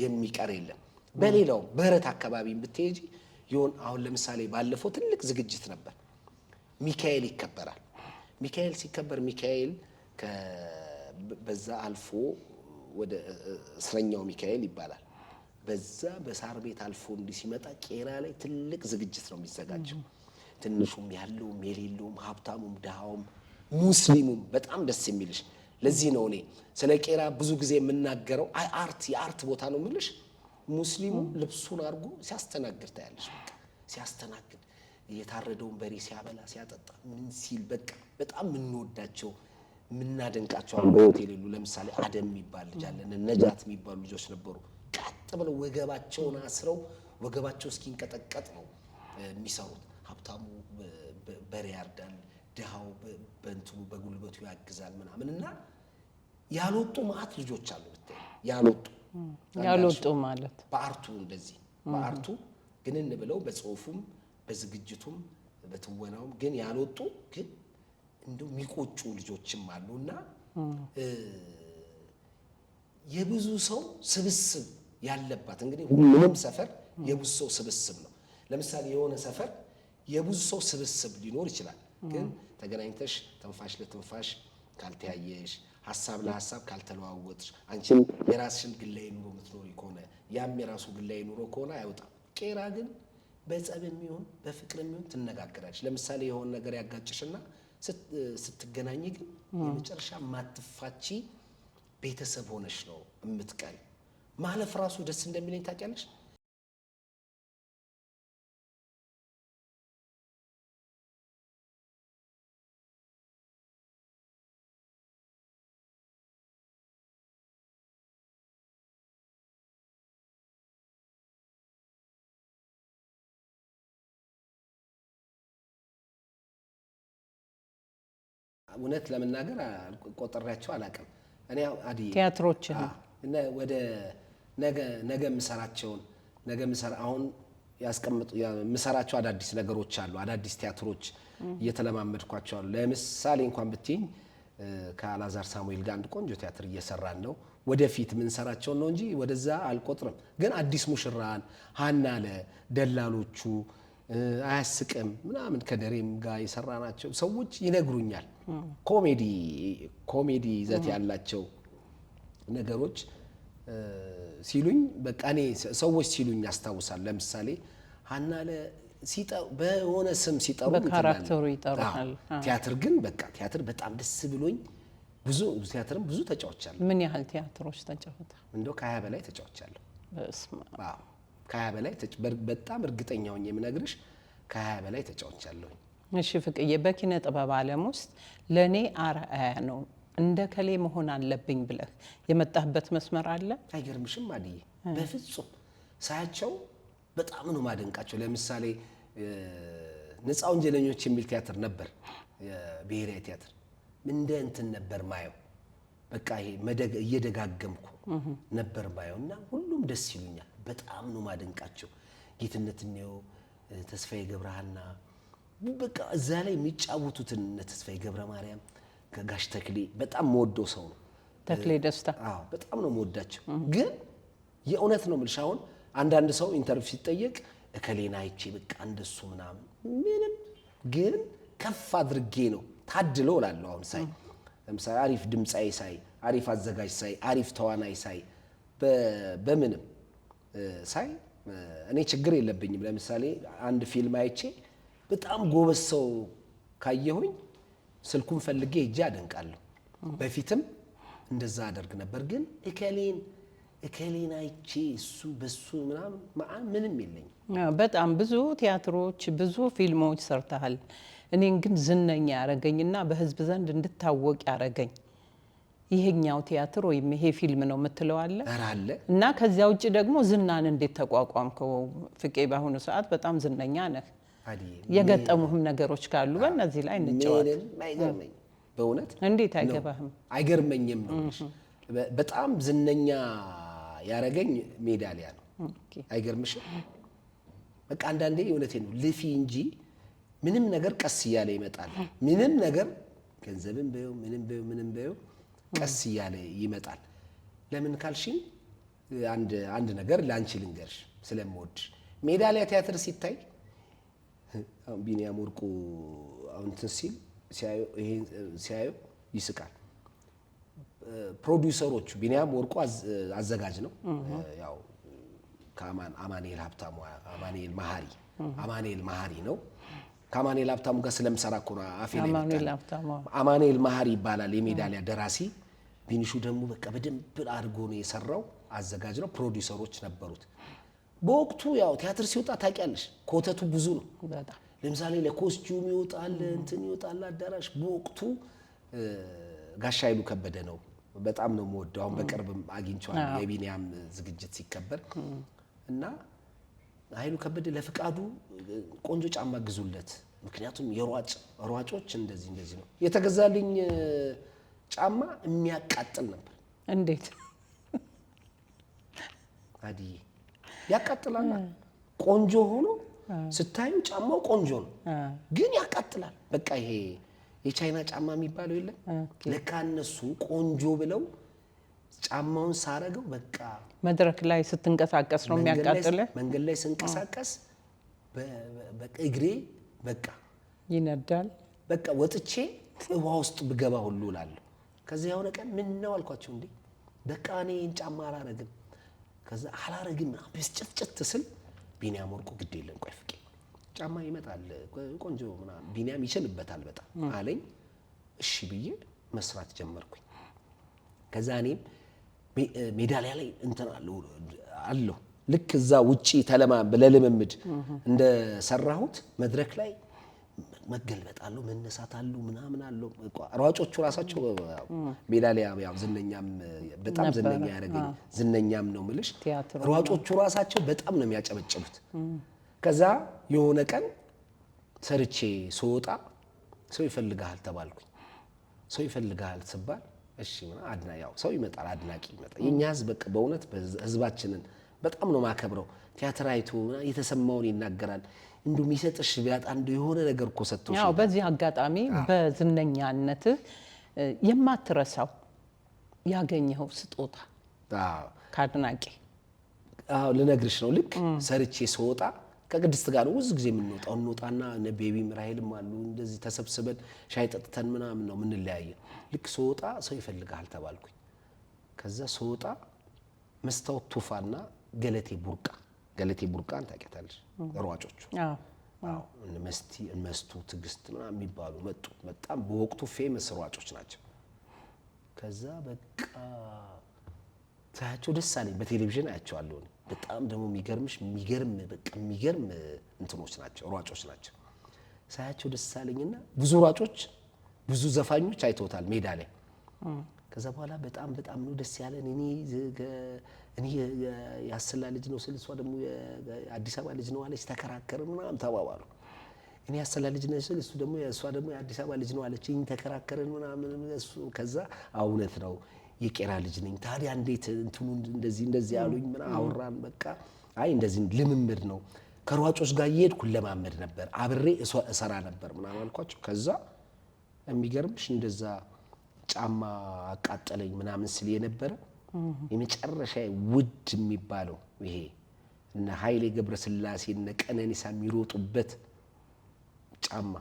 የሚቀር የለም። በሌላው በረት አካባቢ ብትሄጂ ይሁን አሁን ለምሳሌ ባለፈው ትልቅ ዝግጅት ነበር። ሚካኤል ይከበራል። ሚካኤል ሲከበር ሚካኤል በዛ አልፎ ወደ እስረኛው ሚካኤል ይባላል። በዛ በሳር ቤት አልፎ እንዲህ ሲመጣ ቄራ ላይ ትልቅ ዝግጅት ነው የሚዘጋጀው። ትንሹም ያለውም የሌለውም ሀብታሙም ድሃውም ሙስሊሙም በጣም ደስ የሚልሽ። ለዚህ ነው እኔ ስለ ቄራ ብዙ ጊዜ የምናገረው የአርት ቦታ ነው የምልሽ። ሙስሊሙ ልብሱን አድርጎ ሲያስተናግድ ታያለሽ። በቃ ሲያስተናግድ የታረደውን በሬ ሲያበላ ሲያጠጣ ምን ሲል በቃ በጣም የምንወዳቸው የምናደንቃቸው በህይወት የሌሉ ለምሳሌ አደም የሚባል ልጅ አለን፣ ነጃት የሚባሉ ልጆች ነበሩ። ቀጥ ብለው ወገባቸውን አስረው ወገባቸው እስኪንቀጠቀጥ ነው የሚሰሩት። ሀብታሙ በሬ ያርዳል፣ ድሃው በእንትኑ በጉልበቱ ያግዛል ምናምን እና ያልወጡ ማአት ልጆች አሉ። ያልወጡ ማለት በአርቱ እንደዚህ በአርቱ ግንን ብለው በጽሁፉም በዝግጅቱም በትወናውም ግን ያልወጡ ግን እንደው የሚቆጩ ልጆችም አሉና የብዙ ሰው ስብስብ ያለባት እንግዲህ ሁሉም ሰፈር የብዙ ሰው ስብስብ ነው። ለምሳሌ የሆነ ሰፈር የብዙ ሰው ስብስብ ሊኖር ይችላል። ግን ተገናኝተሽ ትንፋሽ ለትንፋሽ ካልተያየሽ፣ ሀሳብ ለሀሳብ ካልተለዋወጥሽ፣ አንቺም የራስሽን ግላዊ ኑሮ የምትኖሪ ከሆነ ያም የራሱ ግላዊ ኑሮ ከሆነ አይወጣም። ቄራ ግን በጸብ የሚሆን በፍቅር የሚሆን ትነጋገራለች። ለምሳሌ የሆነ ነገር ያጋጭሽና ስትገናኝ ግን የመጨረሻ ማትፋቺ ቤተሰብ ሆነሽ ነው የምትቀሪ። ማለፍ ራሱ ደስ እንደሚለኝ ታውቂያለሽ። እውነት ለመናገር ቆጥሬያቸው አላውቅም። እኔ አዲ ቲያትሮችን ወደ ነገ የምሰራቸውን አሁን የምሰራቸው አዳዲስ ነገሮች አሉ። አዳዲስ ቲያትሮች እየተለማመድኳቸው አሉ። ለምሳሌ እንኳን ብትይኝ ከአላዛር ሳሙኤል ጋር አንድ ቆንጆ ቲያትር እየሰራን ነው። ወደፊት የምንሰራቸውን ነው እንጂ ወደዛ አልቆጥርም። ግን አዲስ ሙሽራን፣ ሀናለ፣ ደላሎቹ፣ አያስቅም ምናምን ከደሬም ጋር የሰራናቸው ሰዎች ይነግሩኛል። ኮሜዲ ይዘት ያላቸው ነገሮች ሲሉኝ በቃ እኔ ሰዎች ሲሉኝ ያስታውሳል። ለምሳሌ ሀናለ በሆነ ስም ሲጠሩ በካራክተሩ ይጠሩታል። ቲያትር ግን በቃ ቲያትር በጣም ደስ ብሎኝ ቲያትርም ብዙ ተጫውቻለሁ። ምን ያህል ቲያትሮች ተጫወተ? እንደው ከ20 በላይ ተጫውቻለሁ። ከ20 በላይ በጣም እርግጠኛ ሆኜ የምነግርሽ ከ20 በላይ ተጫውቻለሁ። እሺ ፍቅዬ፣ በኪነ ጥበብ ዓለም ውስጥ ለኔ አርአያ ነው እንደ ከሌ መሆን አለብኝ ብለህ የመጣህበት መስመር አለ? አይገርምሽም አድዬ? በፍጹም ሳያቸው በጣም ነው ማደንቃቸው። ለምሳሌ ነፃ ወንጀለኞች የሚል ቲያትር ነበር፣ ብሔራዊ ቲያትር እንደ እንትን ነበር ማየው። በቃ ይሄ እየደጋገምኩ ነበር ማየው እና ሁሉም ደስ ይሉኛል። በጣም ነው ማደንቃቸው። ጌትነት ነው፣ ተስፋዬ ገብረሃና በቃ እዛ ላይ የሚጫወቱትን ተስፋዬ ገብረ ማርያም ከጋሽ ተክሌ በጣም መወደው ሰው ነው። ተክሌ ደስታ በጣም ነው መወዳቸው። ግን የእውነት ነው የምልሽ አሁን አንዳንድ ሰው ኢንተርቪው ሲጠየቅ እከሌና አይቼ በቃ እንደሱ ምናምን ምንም፣ ግን ከፍ አድርጌ ነው ታድለው እላለሁ። አሁን ሳይ ለምሳሌ አሪፍ ድምፃዊ ሳይ፣ አሪፍ አዘጋጅ ሳይ፣ አሪፍ ተዋናይ ሳይ፣ በምንም ሳይ እኔ ችግር የለብኝም። ለምሳሌ አንድ ፊልም አይቼ በጣም ጎበዝ ሰው ካየሁኝ ስልኩን ፈልጌ ሄጄ አደንቃለሁ። በፊትም እንደዛ አደርግ ነበር። ግን እከሌን አይቼ እሱ በሱ ምንም የለኝም። በጣም ብዙ ቲያትሮች ብዙ ፊልሞች ሰርተሃል። እኔን ግን ዝነኛ ያረገኝና በህዝብ ዘንድ እንድታወቅ ያረገኝ ይሄኛው ቲያትር ወይም ይሄ ፊልም ነው የምትለው አለ? አለ። እና ከዚያ ውጭ ደግሞ ዝናን እንዴት ተቋቋምከው? ፍቄ በአሁኑ ሰዓት በጣም ዝነኛ ነህ። የገጠሙህም ነገሮች ካሉ በእነዚህ ላይ እንጫወት። አይገርመኝ በእውነት እንዴት አይገባህም? አይገርመኝም ነው። በጣም ዝነኛ ያረገኝ ሜዳሊያ ነው። አይገርምሽም? በቃ አንዳንዴ እውነቴን ነው ልፊ እንጂ ምንም ነገር ቀስ እያለ ይመጣል። ምንም ነገር ገንዘብም በየው ምንም በየው ቀስ እያለ ይመጣል። ለምን ካልሽኝ አንድ ነገር ለአንቺ ልንገርሽ ስለምወድሽ። ሜዳሊያ ቲያትር ሲታይ አሁን ቢኒያም ወርቁ አሁን እንትን ሲል ሲያዩ ይስቃል። ፕሮዲውሰሮቹ ቢኒያም ወርቁ አዘጋጅ ነው። ያው ከአማኑኤል ሀብታሙ አማኑኤል መሀሪ ነው። ከአማኑኤል ሀብታሙ ጋር ስለምሰራ እኮ ነው አፌ ላይ አማኑኤል መሀሪ ይባላል የሜዳሊያ ደራሲ። ቢኒሹ ደግሞ በቃ በደንብ አድርጎ ነው የሰራው። አዘጋጅ ነው። ፕሮዲውሰሮች ነበሩት። በወቅቱ ያው ቲያትር ሲወጣ ታውቂያለሽ ኮተቱ ብዙ ነው። ለምሳሌ ለኮስቲዩም ይወጣል እንትን ይወጣል አዳራሽ። በወቅቱ ጋሻ ኃይሉ ከበደ ነው በጣም ነው የምወደው። አሁን በቅርብም አግኝቼዋለሁ የቢኒያም ዝግጅት ሲከበር እና ኃይሉ ከበደ ለፍቃዱ ቆንጆ ጫማ ግዙለት፣ ምክንያቱም ሯጮች እንደዚህ ነው። የተገዛልኝ ጫማ የሚያቃጥል ነበር። እንዴት አዲዬ ያቃጥላል። ቆንጆ ሆኖ ስታዩ ጫማው ቆንጆ ነው ግን ያቃጥላል። በቃ ይሄ የቻይና ጫማ የሚባለው የለም ለካ እነሱ ቆንጆ ብለው ጫማውን ሳረገው በቃ መድረክ ላይ ስትንቀሳቀስ ነው የሚያቃጥል። መንገድ ላይ ስንቀሳቀስ እግሬ በቃ ይነዳል። በቃ ወጥቼ ውሃ ውስጥ ብገባ ሁሉ እላለሁ። ከዚያ የሆነ ቀን ምን ነው አልኳቸው እንዴ በቃ እኔ ጫማ አላረግም። ከዛ አላረግም ብስጭት ስል ቢኒያም ወርቁ ግድ የለም ቆይ ፍቄ ጫማ ይመጣል ቆንጆ ምናምን ቢኒያም ይችልበታል በጣም አለኝ። እሺ ብዬ መስራት ጀመርኩኝ። ከዛ እኔም ሜዳሊያ ላይ እንትን አለው ልክ እዛ ውጪ ለልምምድ እንደሰራሁት መድረክ ላይ መገልበጥ አለው መነሳት አለው ምናምን አለው። ሯጮቹ ራሳቸው ሜዳሊያ ያው ዝነኛም በጣም ዝነኛ ያደረገኝ ዝነኛም ነው ምልሽ ሯጮቹ ራሳቸው በጣም ነው የሚያጨበጭቡት። ከዛ የሆነ ቀን ሰርቼ ስወጣ ሰው ይፈልጋል ተባልኩኝ። ሰው ይፈልጋል ስባል እሺ ያው ሰው ይመጣል አድናቂ ይመጣል። የኛ ህዝብ በቃ በእውነት ህዝባችንን በጣም ነው ማከብረው። ቲያትር አይቶ የተሰማውን ይናገራል። እንዱ የሚሰጥሽ ቢያጣ እንዱ የሆነ ነገር እኮ ሰጥቶሽ። ያው በዚህ አጋጣሚ በዝነኛነትህ የማትረሳው ያገኘው ስጦታ ከአድናቂ ልነግርሽ ነው። ልክ ሰርቼ ስወጣ ከቅድስት ጋር ነው ብዙ ጊዜ የምንወጣው። እንወጣና ቤቢም ራሄልም አሉ እንደዚህ ተሰብስበን ሻይ ጠጥተን ምናምን ነው የምንለያየው። ልክ ስወጣ ሰው ይፈልጋል ተባልኩኝ። ከዛ ስወጣ መስታወት ቱፋና ገለቴ ቡርቃን ታውቂያታለሽ? ሯጮቹ መስቱ ትግስት ምናምን የሚባሉ መጡ። በጣም በወቅቱ ፌመስ ሯጮች ናቸው። ከዛ በቃ ታያቸው ደስ አለኝ። በቴሌቪዥን አያቸዋለሁ። በጣም ደግሞ የሚገርም እንትኖች ናቸው ሯጮች ናቸው። ሳያቸው ደስ አለኝና ብዙ ዘፋኞች አይተውታል ሜዳ ላይ። ከዛ በኋላ በጣም ነው ደስ ያለን። እኔ ያስላ ልጅ ነው ስል እሷ ደግሞ የአዲስ አበባ ልጅ ነው አለች። ተከራከርን ምናምን ተባባሉ። እኔ ያስላ ልጅ ነው ስል እሷ ደግሞ የአዲስ አበባ ልጅ ነው አለች። ተከራከርን ምናምን እሱ ከዛ እውነት ነው የቄራ ልጅ ነኝ ታዲያ እንዴት እንትኑ እንደዚህ ያሉኝ ምናምን አወራን። በቃ አይ እንደዚህ ልምምድ ነው ከሯጮች ጋር እየሄድኩ ለማመድ ነበር አብሬ እሰራ ነበር ምናምን አልኳቸው። ከዛ የሚገርምሽ እንደዛ ጫማ አቃጠለኝ ምናምን ስል የነበረ የመጨረሻ ውድ የሚባለው ይሄ እነ ኃይሌ ገብረስላሴ እነ ቀነኒሳ የሚሮጡበት ጫማ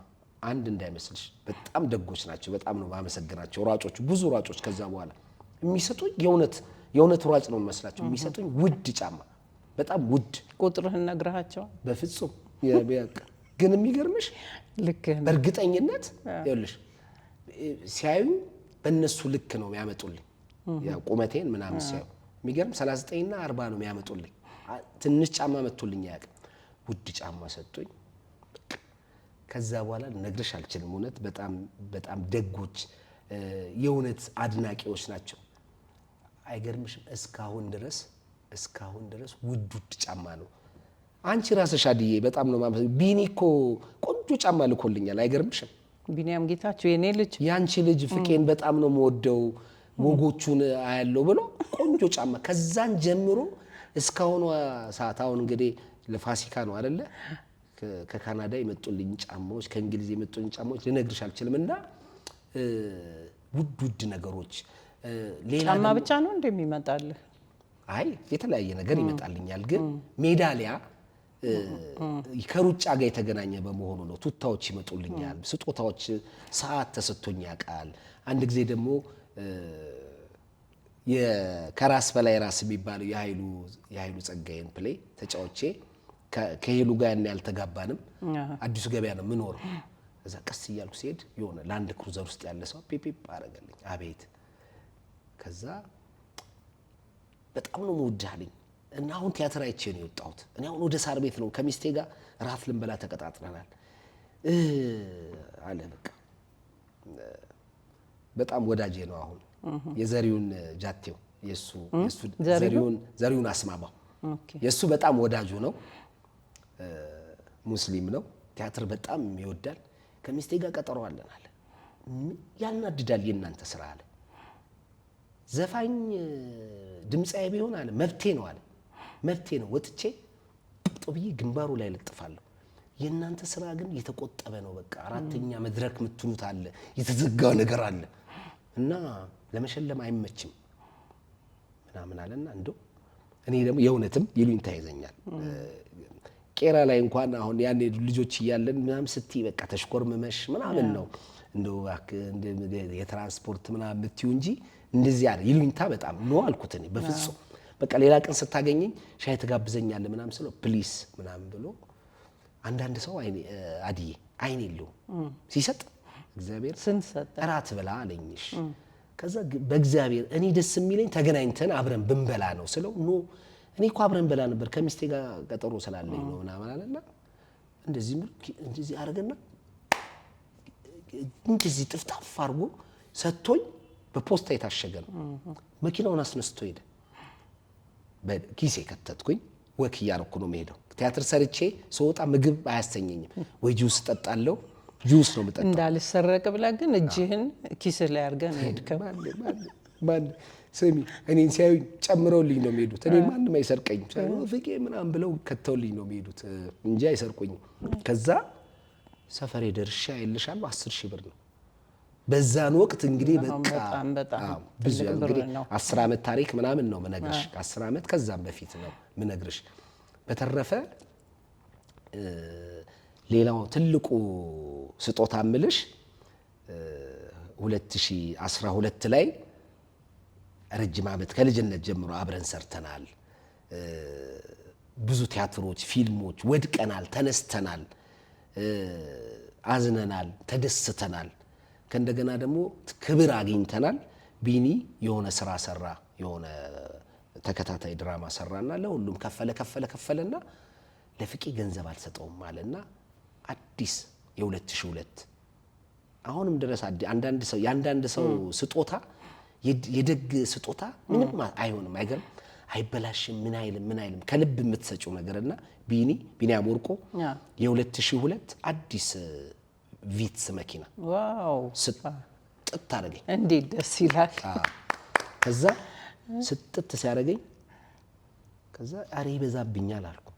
አንድ እንዳይመስልሽ በጣም ደጎች ናቸው። በጣም ነው ማመሰግናቸው ሯጮቹ ብዙ ሯጮች ከዛ በኋላ የሚሰጡኝ የእውነት ሯጭ ነው መስላቸው የሚሰጡኝ ውድ ጫማ በጣም ውድ። ቁጥርህን ነግረሃቸው? በፍጹም ግን የሚገርምሽ ልክ በእርግጠኝነት ይኸውልሽ ሲያዩ በእነሱ ልክ ነው የሚያመጡልኝ። ያው ቁመቴን ምናምን ሲያዩ የሚገርም 39 እና 40 ነው የሚያመጡልኝ። ትንሽ ጫማ መጥቶልኝ አያውቅም። ውድ ጫማ ሰጡኝ። ከዛ በኋላ ልነግርሽ አልችልም። እውነት በጣም ደጎች የእውነት አድናቂዎች ናቸው። አይገርምሽም? እስካሁን ድረስ ውድ ጫማ ነው። አንቺ ራስሽ አድዬ በጣም ነው ማለት ቢኒ እኮ ቆንጆ ጫማ ልኮልኛል። አይገርምሽም? ቢኒያም ጌታቸው የኔ ልጅ ያንቺ ልጅ ፍቄን በጣም ነው የምወደው ወጎቹን አያለው ብሎ ቆንጆ ጫማ ከዛን ጀምሮ እስካሁን ሰዓት አሁን እንግዲህ ለፋሲካ ነው አይደለ? ከካናዳ የመጡልኝ ጫማዎች ከእንግሊዝ የመጡልኝ ጫማዎች ልነግርሽ አልችልም። እና ውድ ነገሮች ሌላ ጫማ ብቻ ነው እንደሚመጣልህ? አይ የተለያየ ነገር ይመጣልኛል። ግን ሜዳሊያ ከሩጫ ጋር የተገናኘ በመሆኑ ነው። ቱታዎች ይመጡልኛል፣ ስጦታዎች፣ ሰዓት ተሰጥቶኝ ያውቃል። አንድ ጊዜ ደግሞ ከራስ በላይ ራስ የሚባለው የኃይሉ ጸጋዬን ፕሌይ ተጫውቼ ከሄሉ ጋር ያን ያልተጋባንም አዲሱ ገበያ ነው የምኖረው። እዛ ቀስ እያልኩ ሲሄድ የሆነ ላንድ ክሩዘር ውስጥ ያለ ሰው ፒፒፕ አደረገልኝ። አቤት! ከዛ በጣም ነው የምወድህ አለኝ እና አሁን ቲያትር አይቼ ነው የወጣሁት። እኔ አሁን ወደ ሳር ቤት ነው ከሚስቴ ጋር ራት ልንበላ ተቀጣጥረናል አለ። በቃ በጣም ወዳጄ ነው አሁን። የዘሪውን ጃቴው የሱ ዘሪውን አስማማው የሱ በጣም ወዳጁ ነው። ሙስሊም ነው። ቲያትር በጣም ይወዳል። ከሚስቴ ጋር ቀጠሮ አለን አለ። ያናድዳል የእናንተ ስራ አለ። ዘፋኝ ድምፃዊ ቢሆን አለ መብቴ ነው አለ። መብቴ ነው ወጥቼ ብዬ ግንባሩ ላይ ልጥፋለሁ። የእናንተ ስራ ግን የተቆጠበ ነው። በቃ አራተኛ መድረክ ምትኑት አለ፣ የተዘጋው ነገር አለ እና ለመሸለም አይመችም ምናምን አለና እንደው እኔ ደግሞ የእውነትም ይሉኝታ ይዘኛል። ቄራ ላይ እንኳን አሁን ያኔ ልጆች እያለን ምናምን ስትይ በቃ ተሽኮርመመሽ ምናምን ነው እንደው የትራንስፖርት ምናምን ምትዩ እንጂ እንደዚህ አለ ይሉኝታ በጣም ነው አልኩት። እኔ በፍጹም በቃ ሌላ ቀን ስታገኘኝ ሻይ ትጋብዘኛለህ ምናምን ስለው ፕሊስ ምናምን ብሎ አንዳንድ ሰው አድዬ አይን የለው ሲሰጥ እግዚአብሔር ስንሰጥ እራት ብላ አለኝሽ። ከዛ በእግዚአብሔር እኔ ደስ የሚለኝ ተገናኝተን አብረን ብንበላ ነው ስለው ኖ እኔ እኮ አብረን በላ ነበር ከሚስቴ ጋር ቀጠሮ ስላለኝ ነው ምናምን አለና እንደዚህ አረገና እንደዚህ ጥፍጣፍ አድርጎ ሰጥቶኝ በፖስታ የታሸገ ነው። መኪናውን አስነስቶ ሄደ። በኪሴ ከተትኩኝ ወክ እያረኩ ነው የምሄደው። ቲያትር ሰርቼ ስወጣ ምግብ አያሰኘኝም ወይ ጁስ ጠጣለሁ። ጁስ ነው የምጠጣው እንዳልሰረቅ ብላ ግን እጅህን ኪስ ላይ አድርገህ ነው ሄድከው። ማን ስሚ እኔን ሲያዩኝ ጨምረውልኝ ነው የሚሄዱት። እኔ ማንም አይሰርቀኝም ፍቄ ምናምን ብለው ከተውልኝ ነው የሚሄዱት እንጂ አይሰርቁኝም። ከዛ ሰፈሬ ደርሻ ይልሻለሁ 10,000 ብር ነው በዛን ወቅት። እንግዲህ በቃ በጣም ብዙ እንግዲህ 10 ዓመት ታሪክ ምናምን ነው ምነግርሽ። ከ10 ዓመት ከዛም በፊት ነው ምነግርሽ። በተረፈ ሌላው ትልቁ ስጦታ ምልሽ 2012 ላይ ረጅም ዓመት ከልጅነት ጀምሮ አብረን ሰርተናል። ብዙ ቲያትሮች፣ ፊልሞች ወድቀናል፣ ተነስተናል፣ አዝነናል፣ ተደስተናል። ከእንደገና ደግሞ ክብር አግኝተናል። ቢኒ የሆነ ስራ ሰራ፣ የሆነ ተከታታይ ድራማ ሰራና ለሁሉም ከፈለና ለፍቄ ገንዘብ አልሰጠውም አለና አዲስ የ2002 አሁንም ድረስ አንዳንድ ሰው ስጦታ የደግ ስጦታ ምንም አይሆንም፣ አይገርም፣ አይበላሽም፣ ምን አይልም ከልብ የምትሰጪው ነገርና ቢኒያም ወርቆ የ2002 አዲስ ቪትስ መኪና ዋው ስጥት አደረገኝ። እንዴት ደስ ይላል። ከዛ ስጥት ሲያደርገኝ ከዛ አሬ ይበዛብኛል አልኩ።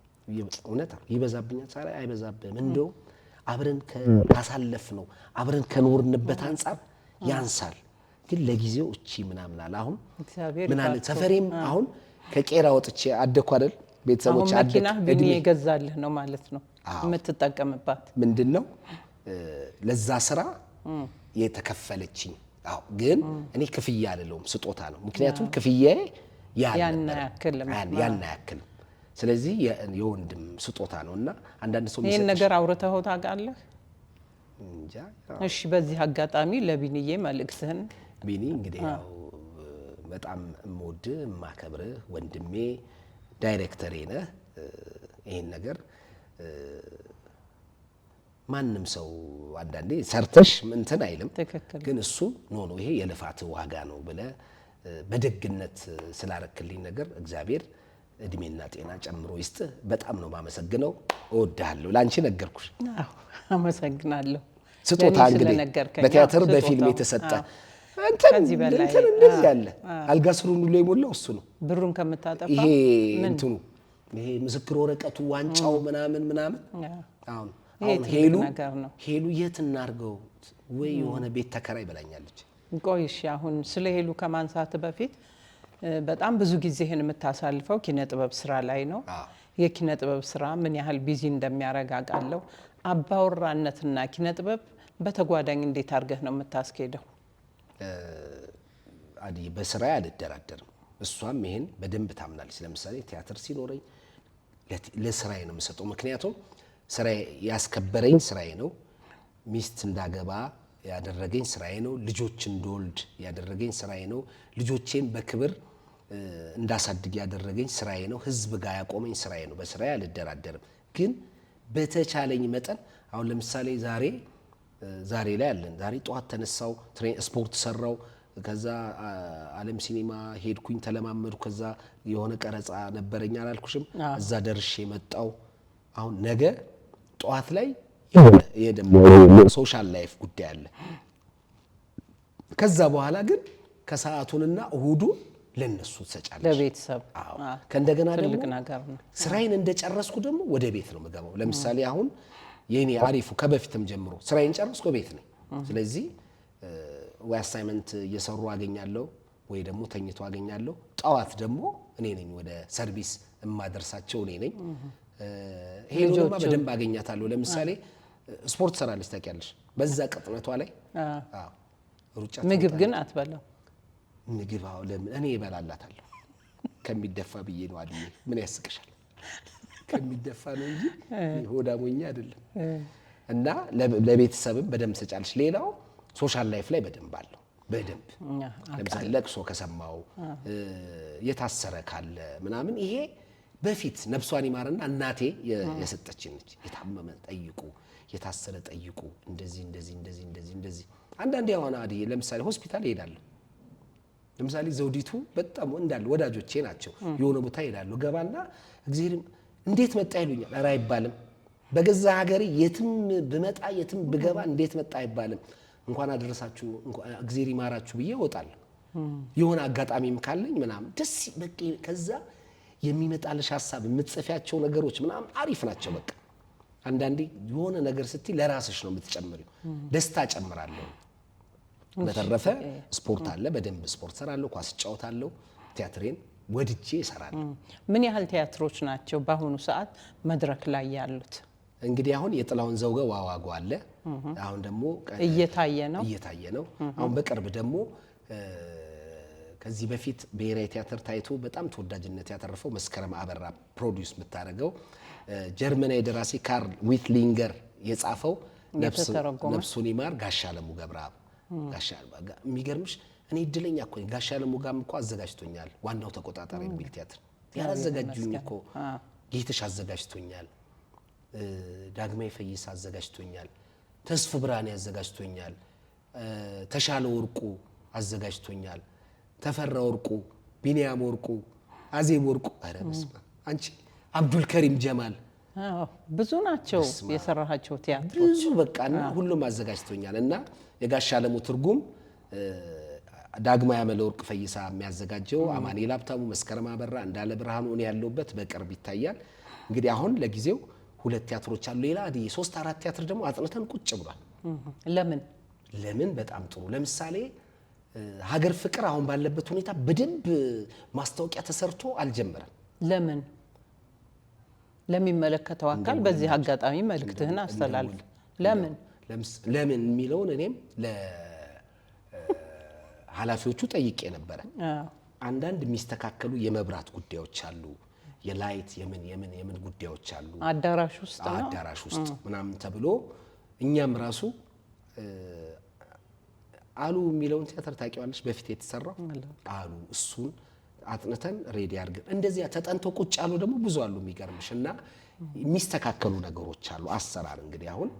እውነት ይበዛብኛል ሳራ አይበዛብም፣ እንደው አብረን ካሳለፍ ነው አብረን ከኖርንበት አንፃር ያንሳል፣ ግን ለጊዜው እቺ ምናምን አለ። አሁን ምን አለ ሰፈሬም አሁን ከቄራ ወጥቼ አደኩ አይደል? ቤተሰቦች አደኩ። መኪና ቢኒ የገዛልህ ነው ማለት ነው የምትጠቀምባት? ምንድነው ለዛ ስራ የተከፈለችኝ። አዎ ግን እኔ ክፍያ አይደለም ስጦታ ነው። ምክንያቱም ክፍያዬ ያን ያክል ስለዚህ የወንድም ስጦታ ነውና አንዳንድ ሰው ይሄን ነገር አውርተኸው ታውቃለህ? እንጃ። እሺ በዚህ አጋጣሚ ለቢኒዬ መልእክትህን። ቢኒ እንግዲህ ያው በጣም እምወድህ እማከብርህ ወንድሜ ዳይሬክተሬ ነህ። ይሄን ነገር ማንም ሰው አንዳንዴ ሰርተሽ እንትን አይልም፣ ግን እሱ ኖ ይሄ የልፋት ዋጋ ነው ብለህ በደግነት ስላረክልኝ ነገር እግዚአብሔር እድሜና ጤና ጨምሮ ይስጥ። በጣም ነው ማመሰግነው። እወድሃለሁ። ላንቺ ነገርኩሽ። አዎ አመሰግናለሁ። ስጦታ እንግዲህ በቲያትር በፊልም የተሰጠ እንትን እንደዚህ ያለ አልጋ ስሩን ሁሉ የሞላው እሱ ነው። ብሩን ከምታጠፋ ይሄ እንትኑ ይሄ ምስክር ወረቀቱ ዋንጫው ምናምን አሁን ሄሉ የት እናርገው ወይ የሆነ ቤት ተከራይ በላኛለች። ቆይ እሺ አሁን ስለ ሄሉ ከማንሳት በፊት በጣም ብዙ ጊዜህን የምታሳልፈው ኪነ ጥበብ ስራ ላይ ነው። የኪነ ጥበብ ስራ ምን ያህል ቢዚ እንደሚያረግ አውቃለሁ። አባወራነትና ኪነ ጥበብ በተጓዳኝ እንዴት አድርገህ ነው የምታስኬደው? አዲ በስራ አልደራደርም። እሷም ይሄን በደንብ ታምናለች። ለምሳሌ ቲያትር ሲኖረኝ ለስራዬ ነው የምሰጠው። ምክንያቱም ስራዬ ያስከበረኝ ስራዬ ነው። ሚስት እንዳገባ ያደረገኝ ስራዬ ነው። ልጆች እንድወልድ ያደረገኝ ስራዬ ነው። ልጆቼን በክብር እንዳሳድግ ያደረገኝ ስራዬ ነው። ህዝብ ጋር ያቆመኝ ስራዬ ነው። በስራዬ አልደራደርም። ግን በተቻለኝ መጠን አሁን ለምሳሌ ዛሬ ላይ አለን። ዛሬ ጠዋት ተነሳው ስፖርት ሰራው። ከዛ ዓለም ሲኒማ ሄድኩኝ፣ ተለማመድኩ። ከዛ የሆነ ቀረጻ ነበረኛ አላልኩሽም? እዛ ደርሼ መጣው። አሁን ነገ ጠዋት ላይ የደሞ ሶሻል ላይፍ ጉዳይ አለ። ከዛ በኋላ ግን ከሰዓቱንና እሁዱን ለነሱ ተጫለሽ ለቤተሰብ። ከእንደገና ደግሞ ትልቅ ነገር ነው። ስራዬን እንደጨረስኩ ደግሞ ወደ ቤት ነው የምገባው። ለምሳሌ አሁን የኔ አሪፉ ከበፊትም ጀምሮ ስራዬን ጨረስኩ ቤት ነኝ። ስለዚህ ወይ አሳይመንት እየሰሩ አገኛለሁ ወይ ደግሞ ተኝቶ አገኛለሁ። ጠዋት ደግሞ እኔ ነኝ ወደ ሰርቪስ እማደርሳቸው እኔ ነኝ። ሄሎማ በደንብ አገኛታለሁ። ለምሳሌ ስፖርት ሰራለች ታውቂያለሽ። በዛ ቅጥነቷ ላይ ሩጫ ምግብ ግን አትበላው። ምግብ ለምን እኔ እበላላታለሁ ከሚደፋ ብዬ ነው አይደል? ምን ያስቅሻል? ከሚደፋ ነው እንጂ ሆዳሞኛ አይደለም። እና ለቤተሰብም በደንብ ሰጫለች። ሌላው ሶሻል ላይፍ ላይ በደንብ አለው። በደንብ ለምሳሌ ለቅሶ ከሰማው የታሰረ ካለ ምናምን ይሄ በፊት ነፍሷን ይማርና እናቴ የሰጠችን ነች። የታመመ ጠይቁ፣ የታሰረ ጠይቁ፣ እንደዚህ አንዳንዴ አሁን አዲዬ ለምሳሌ ሆስፒታል እሄዳለሁ። ለምሳሌ ዘውዲቱ በጣም እንዳለ ወዳጆቼ ናቸው። የሆነ ቦታ እሄዳለሁ ገባና እግዚአብሔር እንዴት መጣ ይሉኛል። ኧረ አይባልም። በገዛ ሀገሬ የትም ብመጣ የትም ብገባ እንዴት መጣ አይባልም። እንኳን አደረሳችሁ እግዚአብሔር ይማራችሁ ብዬ እወጣለሁ። የሆነ አጋጣሚም ካለኝ ምናምን ደስ በቃ ከዛ የሚመጣልሽ ሐሳብ የምትጽፊያቸው ነገሮች ምናምን አሪፍ ናቸው። በቃ አንዳንዴ የሆነ ነገር ስትይ ለራስሽ ነው የምትጨምሪው። ደስታ ጨምራለሁ። በተረፈ ስፖርት አለ። በደንብ ስፖርት ሰራለሁ፣ ኳስ እጫወታለሁ፣ ቲያትሬን ወድጄ እሰራለሁ። ምን ያህል ቲያትሮች ናቸው በአሁኑ ሰዓት መድረክ ላይ ያሉት? እንግዲህ አሁን የጥላውን ዘውገ ዋዋጎ አለ። አሁን ደግሞ እየታየ ነው። አሁን በቅርብ ደግሞ ከዚህ በፊት ብሔራዊ ቲያትር ታይቶ በጣም ተወዳጅነት ያተረፈው መስከረም አበራ ፕሮዲዩስ የምታደርገው ጀርመናዊ ደራሲ ካርል ዊትሊንገር የጻፈው ነፍሱን ይማር ጋሽ አለሙ ገብረአብ። የሚገርምሽ እኔ እድለኛ እኮ ነኝ። ጋሽ አለሙ ጋርም እኮ አዘጋጅቶኛል። ዋናው ተቆጣጣሪ የሚል ቲያትር ያላዘጋጁኝ እኮ ጌትሽ አዘጋጅቶኛል። ዳግማዊ ፈይሳ አዘጋጅቶኛል። ተስፉ ብርሃኔ አዘጋጅቶኛል። ተሻለ ወርቁ አዘጋጅቶኛል። ተፈራ ወርቁ፣ ቢኒያም ወርቁ፣ አዜብ ወርቁ፣ ኧረ በስመ አብ አንቺ አብዱል ከሪም ጀማል ብዙ ናቸው የሰራሃቸው ቲያትሮች ብዙ በቃና ሁሉም አዘጋጅቶኛል። እና የጋሽ አለሙ ትርጉም ዳግማዊ አመለወርቅ ፈይሳ የሚያዘጋጀው አማኑኤል ሀብታሙ፣ መስከረም አበራ፣ እንዳለ ብርሃኑ እኔ ያለውበት በቅርብ ይታያል። እንግዲህ አሁን ለጊዜው 2 ቲያትሮች አሉ። ሌላ 3-4 ቲያትር ደግሞ አጥንተን ቁጭ ብሏል። ለምን በጣም ጥሩ። ለምሳሌ ሀገር ፍቅር አሁን ባለበት ሁኔታ በደንብ ማስታወቂያ ተሰርቶ አልጀመረም። ለምን ለሚመለከተው አካል በዚህ አጋጣሚ መልእክትህን አስተላልፍ። ለምን የሚለውን እኔም ለኃላፊዎቹ ጠይቄ ነበረ። አንዳንድ የሚስተካከሉ የመብራት ጉዳዮች አሉ፣ የላይት የምን ጉዳዮች አሉ። አዳራሽ ውስጥ ምናምን ተብሎ እኛም ራሱ አሉ የሚለውን ቲያትር ታውቂዋለሽ? በፊት የተሰራው አሉ እሱን አጥንተን ሬዲ አድርገን እንደዚያ ተጠንቶ ቁጭ ያሉ ደግሞ ብዙ አሉ። የሚገርምሽ እና የሚስተካከሉ ነገሮች አሉ። አሰራር እንግዲህ አሁን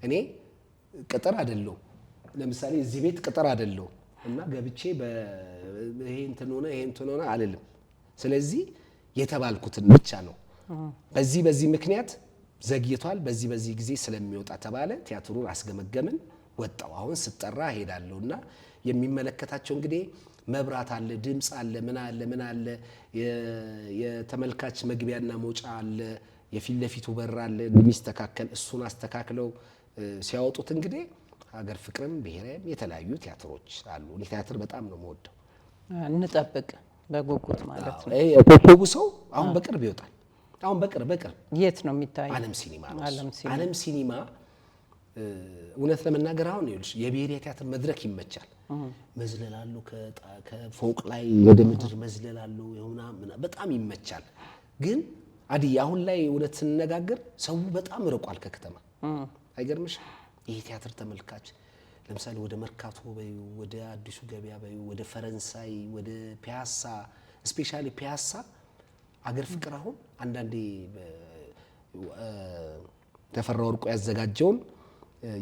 እኔ ቅጥር አይደለሁ። ለምሳሌ እዚህ ቤት ቅጥር አይደለሁ እና ገብቼ ይሄ እንትን ሆነ አልልም። ስለዚህ የተባልኩትን ብቻ ነው። በዚህ ምክንያት ዘግይቷል፣ በዚህ ጊዜ ስለሚወጣ ተባለ። ቲያትሩን አስገመገምን፣ ወጣው። አሁን ስጠራ ሄዳለሁና የሚመለከታቸው እንግዲህ መብራት አለ፣ ድምጽ አለ፣ ምን አለ፣ የተመልካች መግቢያና መውጫ አለ፣ የፊት ለፊቱ በር አለ፣ የሚስተካከል እሱን አስተካክለው ሲያወጡት እንግዲህ ሀገር ፍቅርም ብሔራዊም የተለያዩ ቲያትሮች አሉ። እኔ ቲያትር በጣም ነው የምወደው። እንጠብቅ በጉጉት ማለት ነው። ኮከቡ ሰው አሁን በቅርብ ይወጣል። አሁን በቅርብ የት ነው የሚታየው? ዓለም ሲኒማ ነው። ዓለም ሲኒማ እውነት ለመናገር አሁን ይኸውልሽ የብሔራዊ ቲያትር መድረክ ይመቻል። መዝለላሉ ከፎቅ ላይ ወደ ምድር መዝለላሉ ይሁንና በጣም ይመቻል። ግን አዲያ አሁን ላይ እውነት ስንነጋገር ሰው በጣም ርቋል ከከተማ። አይገርምሽ? ይሄ ቲያትር ተመልካች ለምሳሌ ወደ መርካቶ በዩ፣ ወደ አዲሱ ገበያ በዩ፣ ወደ ፈረንሳይ፣ ወደ ፒያሳ ስፔሻሊ ፒያሳ አገር ፍቅር አሁን አንዳንዴ ተፈራ ወርቁ ያዘጋጀውን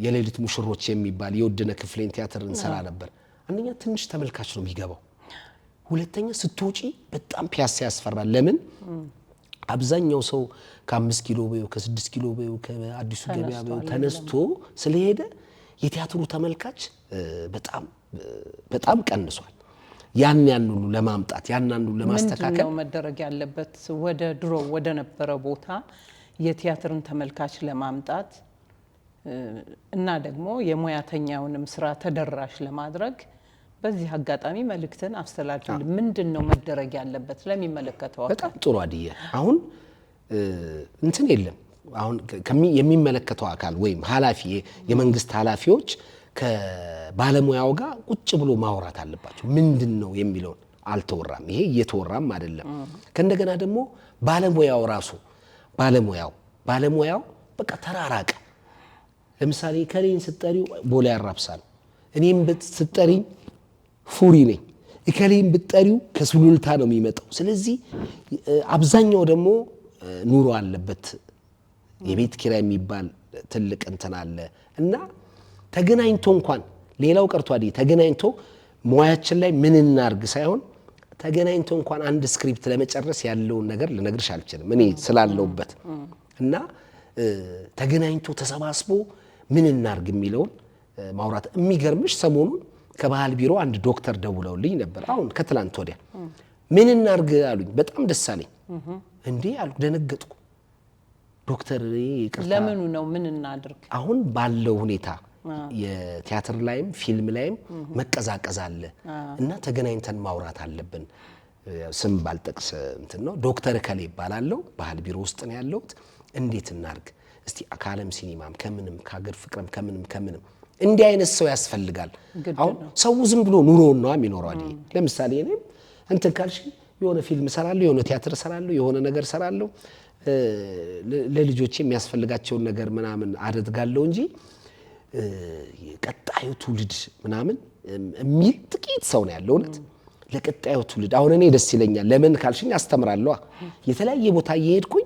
የሌሊት ሙሽሮች የሚባል የወደነ ክፍሌን ቲያትር እንሰራ ነበር። አንደኛ ትንሽ ተመልካች ነው የሚገባው፣ ሁለተኛ ስትወጪ በጣም ፒያሳ ያስፈራል። ለምን አብዛኛው ሰው ከ5 ኪሎ በዩ ከ6 ኪሎ በዩ ከአዲሱ ገበያ በዩ ተነስቶ ስለሄደ የቲያትሩ ተመልካች በጣም ቀንሷል። ያን ሁሉ ለማምጣት ያን ሁሉ ለማስተካከል ምንድነው መደረግ ያለበት? ወደ ድሮ ወደ ነበረ ቦታ የቲያትርን ተመልካች ለማምጣት እና ደግሞ የሙያተኛውንም ስራ ተደራሽ ለማድረግ በዚህ አጋጣሚ መልእክትን አስተላልፉልን። ምንድነው መደረግ ያለበት ለሚመለከተው? በጣም ጥሩ አድየ አሁን እንትን የለም። አሁን የሚመለከተው አካል ወይም ኃላፊ የመንግስት ኃላፊዎች ከባለሙያው ጋር ቁጭ ብሎ ማውራት አለባቸው። ምንድነው የሚለው አልተወራም። ይሄ እየተወራም አይደለም። ከእንደገና ደግሞ ባለሙያው በቃ ተራራቀ። ለምሳሌ ከሌን ስትጠሪው ቦሌ ያራብሳል፣ እኔም ስትጠሪኝ ፉሪ ነኝ፣ ከሌን ብትጠሪው ከሱሉልታ ነው የሚመጣው። ስለዚህ አብዛኛው ደግሞ ኑሮ አለበት፣ የቤት ኪራይ የሚባል ትልቅ እንትን አለ እና ተገናኝቶ እንኳን ሌላው ቀርቶ ተገናኝቶ ሙያችን ላይ ምን እናርግ ሳይሆን ተገናኝቶ እንኳን አንድ ስክሪፕት ለመጨረስ ያለውን ነገር ልነግርሽ አልችልም እኔ ስላለውበት እና ተገናኝቶ ተሰባስቦ ምን እናርግ የሚለውን ማውራት። የሚገርምሽ ሰሞኑን ከባህል ቢሮ አንድ ዶክተር ደውለውልኝ ነበር። አሁን ከትላንት ወዲያ ምን እናርግ አሉኝ። በጣም ደስ አለኝ። እንዴ አልኩ፣ ደነገጥኩ። ዶክተር ይቅርታ ለምኑ ነው ምን እናድርግ? አሁን ባለው ሁኔታ የቲያትር ላይም ፊልም ላይም መቀዛቀዝ አለ እና ተገናኝተን ማውራት አለብን። ስም ባልጠቅስ እንትን ነው። ዶክተር ከሌ ይባላል፣ ባህል ቢሮ ውስጥ ነው ያለሁት። እንዴት እናርግ እስቲ ከዓለም ሲኒማም ከምንም ከሀገር ፍቅርም ከምንም እንዲህ አይነት ሰው ያስፈልጋል። አሁን ሰው ዝም ብሎ ኑሮውን ነው የሚኖረው አይደል? ለምሳሌ እኔም እንትን ካልሽ የሆነ ፊልም ሰራለሁ፣ የሆነ ቲያትር ሰራለሁ፣ የሆነ ነገር ሰራለሁ፣ ለልጆቼ የሚያስፈልጋቸውን ነገር ምናምን አደርጋለሁ እንጂ ቀጣዩ ትውልድ ምናምን የሚል ጥቂት ሰው ነው ያለው። እውነት ለቀጣዩ ትውልድ አሁን እኔ ደስ ይለኛል። ለምን ካልሽኝ አስተምራለሁ። የተለያየ ቦታ እየሄድኩኝ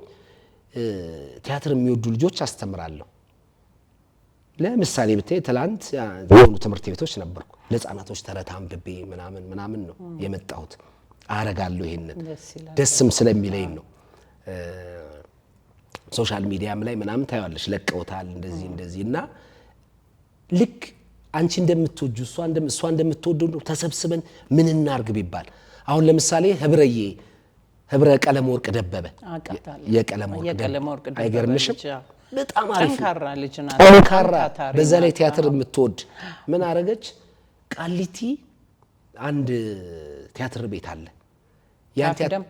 ቲያትር የሚወዱ ልጆች አስተምራለሁ። ለምሳሌ ብታይ ትላንት የሆኑ ትምህርት ቤቶች ነበርኩ። ለህፃናቶች ተረት አንብቤ ምናምን ነው የመጣሁት። አረጋለሁ። ይሄንን ደስም ስለሚለኝ ነው። ሶሻል ሚዲያም ላይ ምናምን ታያለሽ ለቀውታል እንደዚህ እና ልክ አንቺ እንደምትወጁ እሷ እንደምትወደው ተሰብስበን ምን እናርግ ቢባል አሁን ለምሳሌ ህብረ ቀለም ወርቅ ደበበ የቀለም ወርቅ ደበበ አይገርምሽም? በጣም አሪፍ ጠንካራ ልጅ ናት። ጠንካራ በዛ ላይ ቲያትር የምትወድ ምን አረገች? ቃሊቲ አንድ ቲያትር ቤት አለ። ያ ቲያትር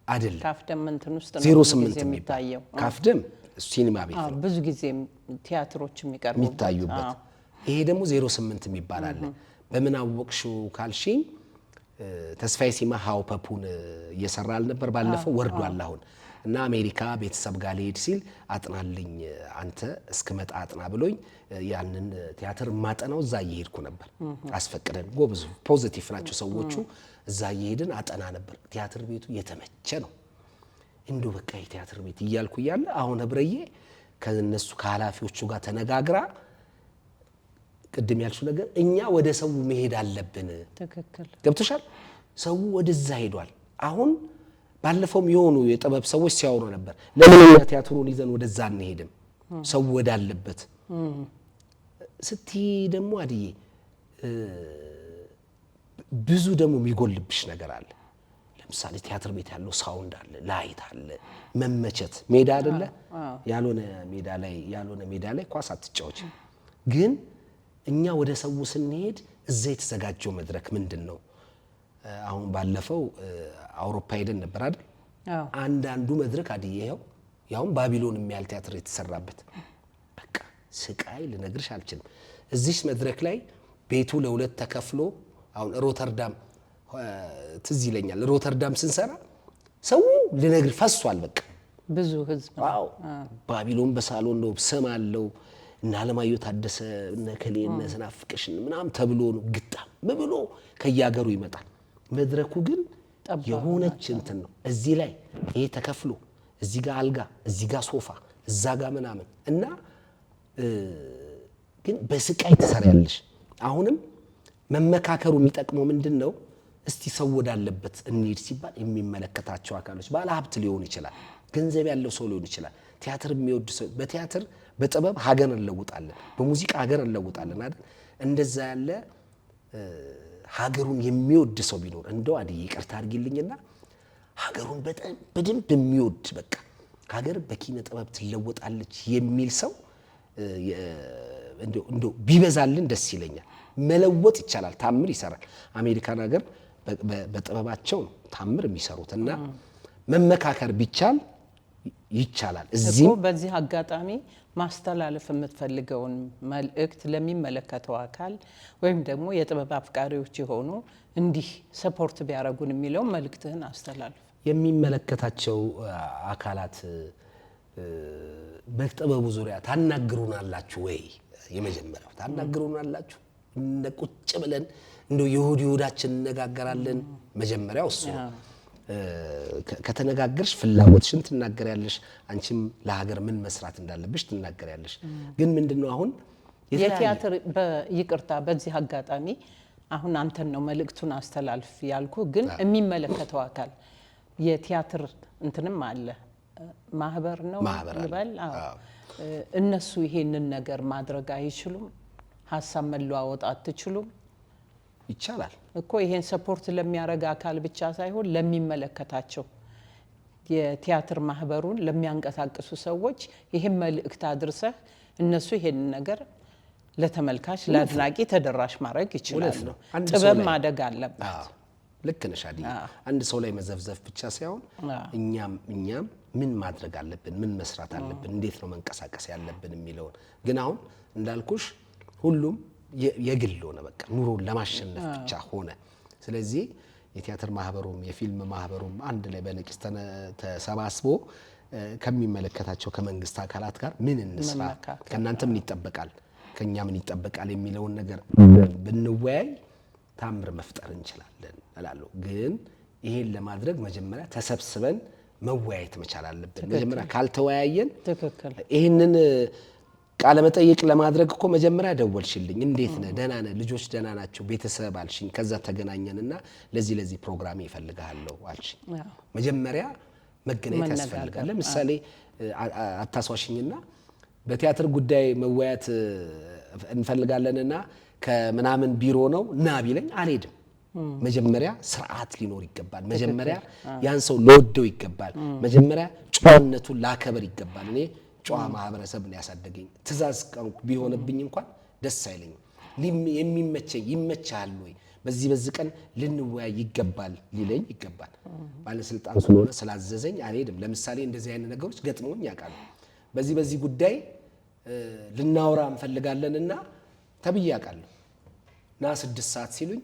አይደለም ካፍደም እንትን ውስጥ ነው 08 የሚታየው። ካፍደም ሲኒማ ቤት ነው ብዙ ጊዜ ቲያትሮች የሚታዩበት። ይሄ ደግሞ 08 የሚባል አለ። በምን አወቅሽው ካልሽኝ ተስፋዬ ሲማ ሃው ፐፑን እየሰራ አልነበር ባለፈው ወርዷል አሁን እና አሜሪካ ቤተሰብ ጋር ሊሄድ ሲል አጥናልኝ አንተ እስክመጣ አጥና ብሎኝ ያንን ቲያትር ማጠናው እዛ እየሄድኩ ነበር። አስፈቅደን ጎበዝ ፖዚቲቭ ናቸው ሰዎቹ። እዛ እየሄድን አጠና ነበር። ቲያትር ቤቱ የተመቸ ነው። እንዶ በቃ የቲያትር ቤት እያልኩ እያለ አሁን ህብረዬ ከነሱ ከኃላፊዎቹ ጋር ተነጋግራ ቅድም ያልሽው ነገር እኛ ወደ ሰው መሄድ አለብን። ትክክል ገብቶሻል? ሰው ወደዛ ሄዷል። አሁን ባለፈውም የሆኑ የጥበብ ሰዎች ሲያወሩ ነበር። ለምን እኛ ቲያትሩን ይዘን ወደዛ አንሄድም? ሰው ወዳለበት ስትይ ደግሞ አድዬ ብዙ ደግሞ የሚጎልብሽ ነገር አለ። ለምሳሌ ቲያትር ቤት ያለው ሳውንድ አለ፣ ላይት አለ፣ መመቸት ሜዳ አይደለ? ያልሆነ ሜዳ ላይ ኳስ አትጫወች። ግን እኛ ወደ ሰው ስንሄድ እዛ የተዘጋጀው መድረክ ምንድነው? አሁን ባለፈው አውሮፓ ሄደን ነበር አይደል? አንዳንዱ መድረክ አድዬው ያውም ባቢሎን የሚያል ቲያትር የተሰራበት በቃ ስቃይ ልነግርሽ አልችልም። እዚህ መድረክ ላይ ቤቱ ለሁለት ተከፍሎ አሁን ሮተርዳም ትዝ ይለኛል ሮተርዳም ስንሰራ ሰው ልነግር ፈሷል በቃ ብዙ ህዝብ አዎ ባቢሎን በሳሎን ነው ስም አለው እና አለማየሁ ታደሰ እና ከሌነ ስናፍቅሽ ምናም ተብሎ ነው ግጣም ብሎ ከያገሩ ይመጣል። መድረኩ ግን የሆነች እንትን ነው እዚህ ላይ ይሄ ተከፍሎ እዚህ ጋር አልጋ እዚህ ጋር ሶፋ እዛ ጋር ምናምን እና ግን በስቃይ ተሰራያለሽ። አሁንም መመካከሩ የሚጠቅመው ምንድነው? እስቲ ሰው ወዳለበት እንሂድ ሲባል የሚመለከታቸው አካሎች ባለ ሀብት ሊሆን ይችላል፣ ገንዘብ ያለው ሰው ሊሆን ይችላል፣ ቲያትር የሚወድ ሰው በቲያትር በጥበብ ሀገር እንለውጣለን፣ በሙዚቃ ሀገር እንለውጣለን አይደል? እንደዛ ያለ ሀገሩን የሚወድ ሰው ቢኖር እንደው አዲ ይቅርታ አድርጊልኝና ሀገሩን በጣም በደንብ የሚወድ በቃ ሀገር በኪነ ጥበብ ትለወጣለች የሚል ሰው እንደው ቢበዛልን ደስ ይለኛል። መለወጥ ይቻላል፣ ታምር ይሰራል። አሜሪካን ሀገር በጥበባቸው ታምር የሚሰሩትና መመካከር ቢቻል ይቻላል። እዚህ በዚህ አጋጣሚ ማስተላለፍ የምትፈልገውን መልእክት ለሚመለከተው አካል ወይም ደግሞ የጥበብ አፍቃሪዎች የሆኑ እንዲህ ሰፖርት ቢያረጉን የሚለው መልእክትህን አስተላልፍ። የሚመለከታቸው አካላት በጥበቡ ዙሪያ ታናግሩናላችሁ ወይ? የመጀመሪያው ታናግሩናላችሁ እንደ ቁጭ ብለን እንደው የሆዳችን እንነጋገራለን። መጀመሪያው እሱ ከተነጋገርሽ ፍላጎትሽን ትናገሪያለሽ፣ አንቺም ለሀገር ምን መስራት እንዳለብሽ ትናገሪያለሽ። ግን ምንድነው አሁን የቲያትር በይቅርታ በዚህ አጋጣሚ አሁን አንተን ነው መልእክቱን አስተላልፍ ያልኩ። ግን የሚመለከተው አካል የቲያትር እንትንም አለ ማህበር ነው ይባል። እነሱ ይሄንን ነገር ማድረግ አይችሉም? ሐሳብ መለዋወጥ አትችሉም? ይቻላል እኮ ይሄን ሰፖርት ለሚያረጋ አካል ብቻ ሳይሆን ለሚመለከታቸው የቲያትር ማህበሩን ለሚያንቀሳቅሱ ሰዎች ይሄን መልእክት አድርሰህ እነሱ ይሄን ነገር ለተመልካች ለአድናቂ ተደራሽ ማድረግ ይችላሉ። ጥበብ ማደግ አለበት። ልክ ነሽ አዲ። አንድ ሰው ላይ መዘፍዘፍ ብቻ ሳይሆን እኛም ምን ማድረግ አለብን፣ ምን መስራት አለብን፣ እንዴት ነው መንቀሳቀስ ያለብን የሚለውን ግን አሁን እንዳልኩሽ ሁሉም የግል ሆነ በቃ ኑሮን ለማሸነፍ ብቻ ሆነ። ስለዚህ የቲያትር ማህበሩም የፊልም ማህበሩም አንድ ላይ በነቂስ ተሰባስቦ ከሚመለከታቸው ከመንግስት አካላት ጋር ምን እንስራ፣ ከእናንተ ምን ይጠበቃል፣ ከኛ ምን ይጠበቃል የሚለውን ነገር ብንወያይ ታምር መፍጠር እንችላለን እላለሁ። ግን ይሄን ለማድረግ መጀመሪያ ተሰብስበን መወያየት መቻል አለብን። መጀመሪያ ካልተወያየን ይሄንን ቃለ መጠይቅ ለማድረግ እኮ መጀመሪያ ደወልሽልኝ፣ እንዴት ነህ? ደህና ነህ? ልጆች ደህና ናቸው? ቤተሰብ አልሽኝ። ከዛ ተገናኘንና ለዚህ ፕሮግራም ይፈልጋለሁ አልሽኝ። መጀመሪያ መገናኘት ያስፈልጋል። ለምሳሌ አታስዋሽኝና በቲያትር ጉዳይ መወያየት እንፈልጋለንና ከምናምን ቢሮ ነው ና ቢለኝ አልሄድም። መጀመሪያ ስርዓት ሊኖር ይገባል። መጀመሪያ ያን ሰው ለወደው ይገባል። መጀመሪያ ጨዋነቱን ላከበር ይገባል። እኔ ጨዋ ማህበረሰብ ነው ያሳደገኝ። ትዛዝ ቢሆንብኝ እንኳን ደስ አይለኝም። የሚመቸኝ ይመቻል ወይ በዚህ ቀን ልንወያይ ይገባል ሊለኝ ይገባል። ባለስልጣን ስለሆነ ስላዘዘኝ አልሄድም። ለምሳሌ እንደዚህ አይነት ነገሮች ገጥሞኝ ያውቃሉ። በዚህ ጉዳይ ልናወራ እንፈልጋለንና ተብዬ ያውቃለሁ ና 6 ሰዓት ሲሉኝ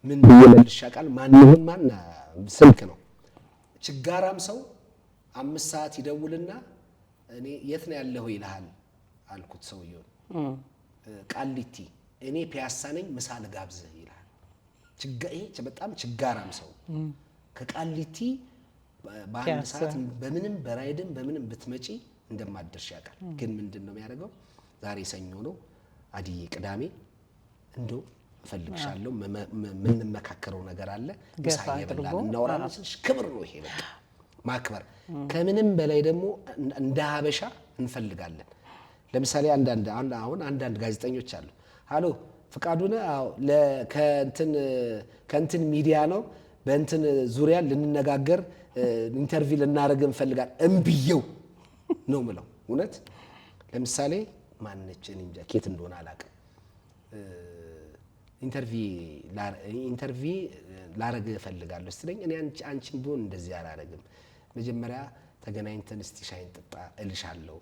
ምን ይመልሽ ያውቃል። ማን ስልክ ነው ችጋራም ሰው 5 ሰዓት ይደውልና እኔ የት ነው ያለኸው ይልሃል አልኩት። ሰውየው ቃሊቲ እኔ ፒያሳ ነኝ ምሳ ልጋብዝህ ይልሃል። ይሄ በጣም ችጋራም ሰው ከቃሊቲ በአንድ ሰዓት በምንም በራይድም በምንም ብትመጪ እንደማደርሽ ያውቃል። ግን ምንድነው የሚያደርገው? ዛሬ ሰኞ ነው አዲዬ ቅዳሜ እንደው እፈልግሻለሁ ምን መካከረው ነገር አለ ምሳ ይበላል እናወራለን ስልሽ ክብር ነው ይሄ በቃ ማክበር። ከምንም በላይ ደግሞ እንደ ሀበሻ እንፈልጋለን። ለምሳሌ አንዳንድ ጋዜጠኞች አሉ ሃሎ ፍቃዱነ ከእንትን ሚዲያ ነው በእንትን ዙሪያ ልንነጋገር ኢንተርቪው ልናደርግ እንፈልጋለን እምብየው ነው ምለው። እውነት ለምሳሌ ማነች እኔ እንጃ ኬት እንደሆነ አላውቅም ኢንተርቪው ላረግ እፈልጋለሁ ስትለኝ እኔ አንቺን ቢሆን እንደዚህ አላረግም። መጀመሪያ ተገናኝተን እስቲ ሻይን ጠጣ እልሻለሁ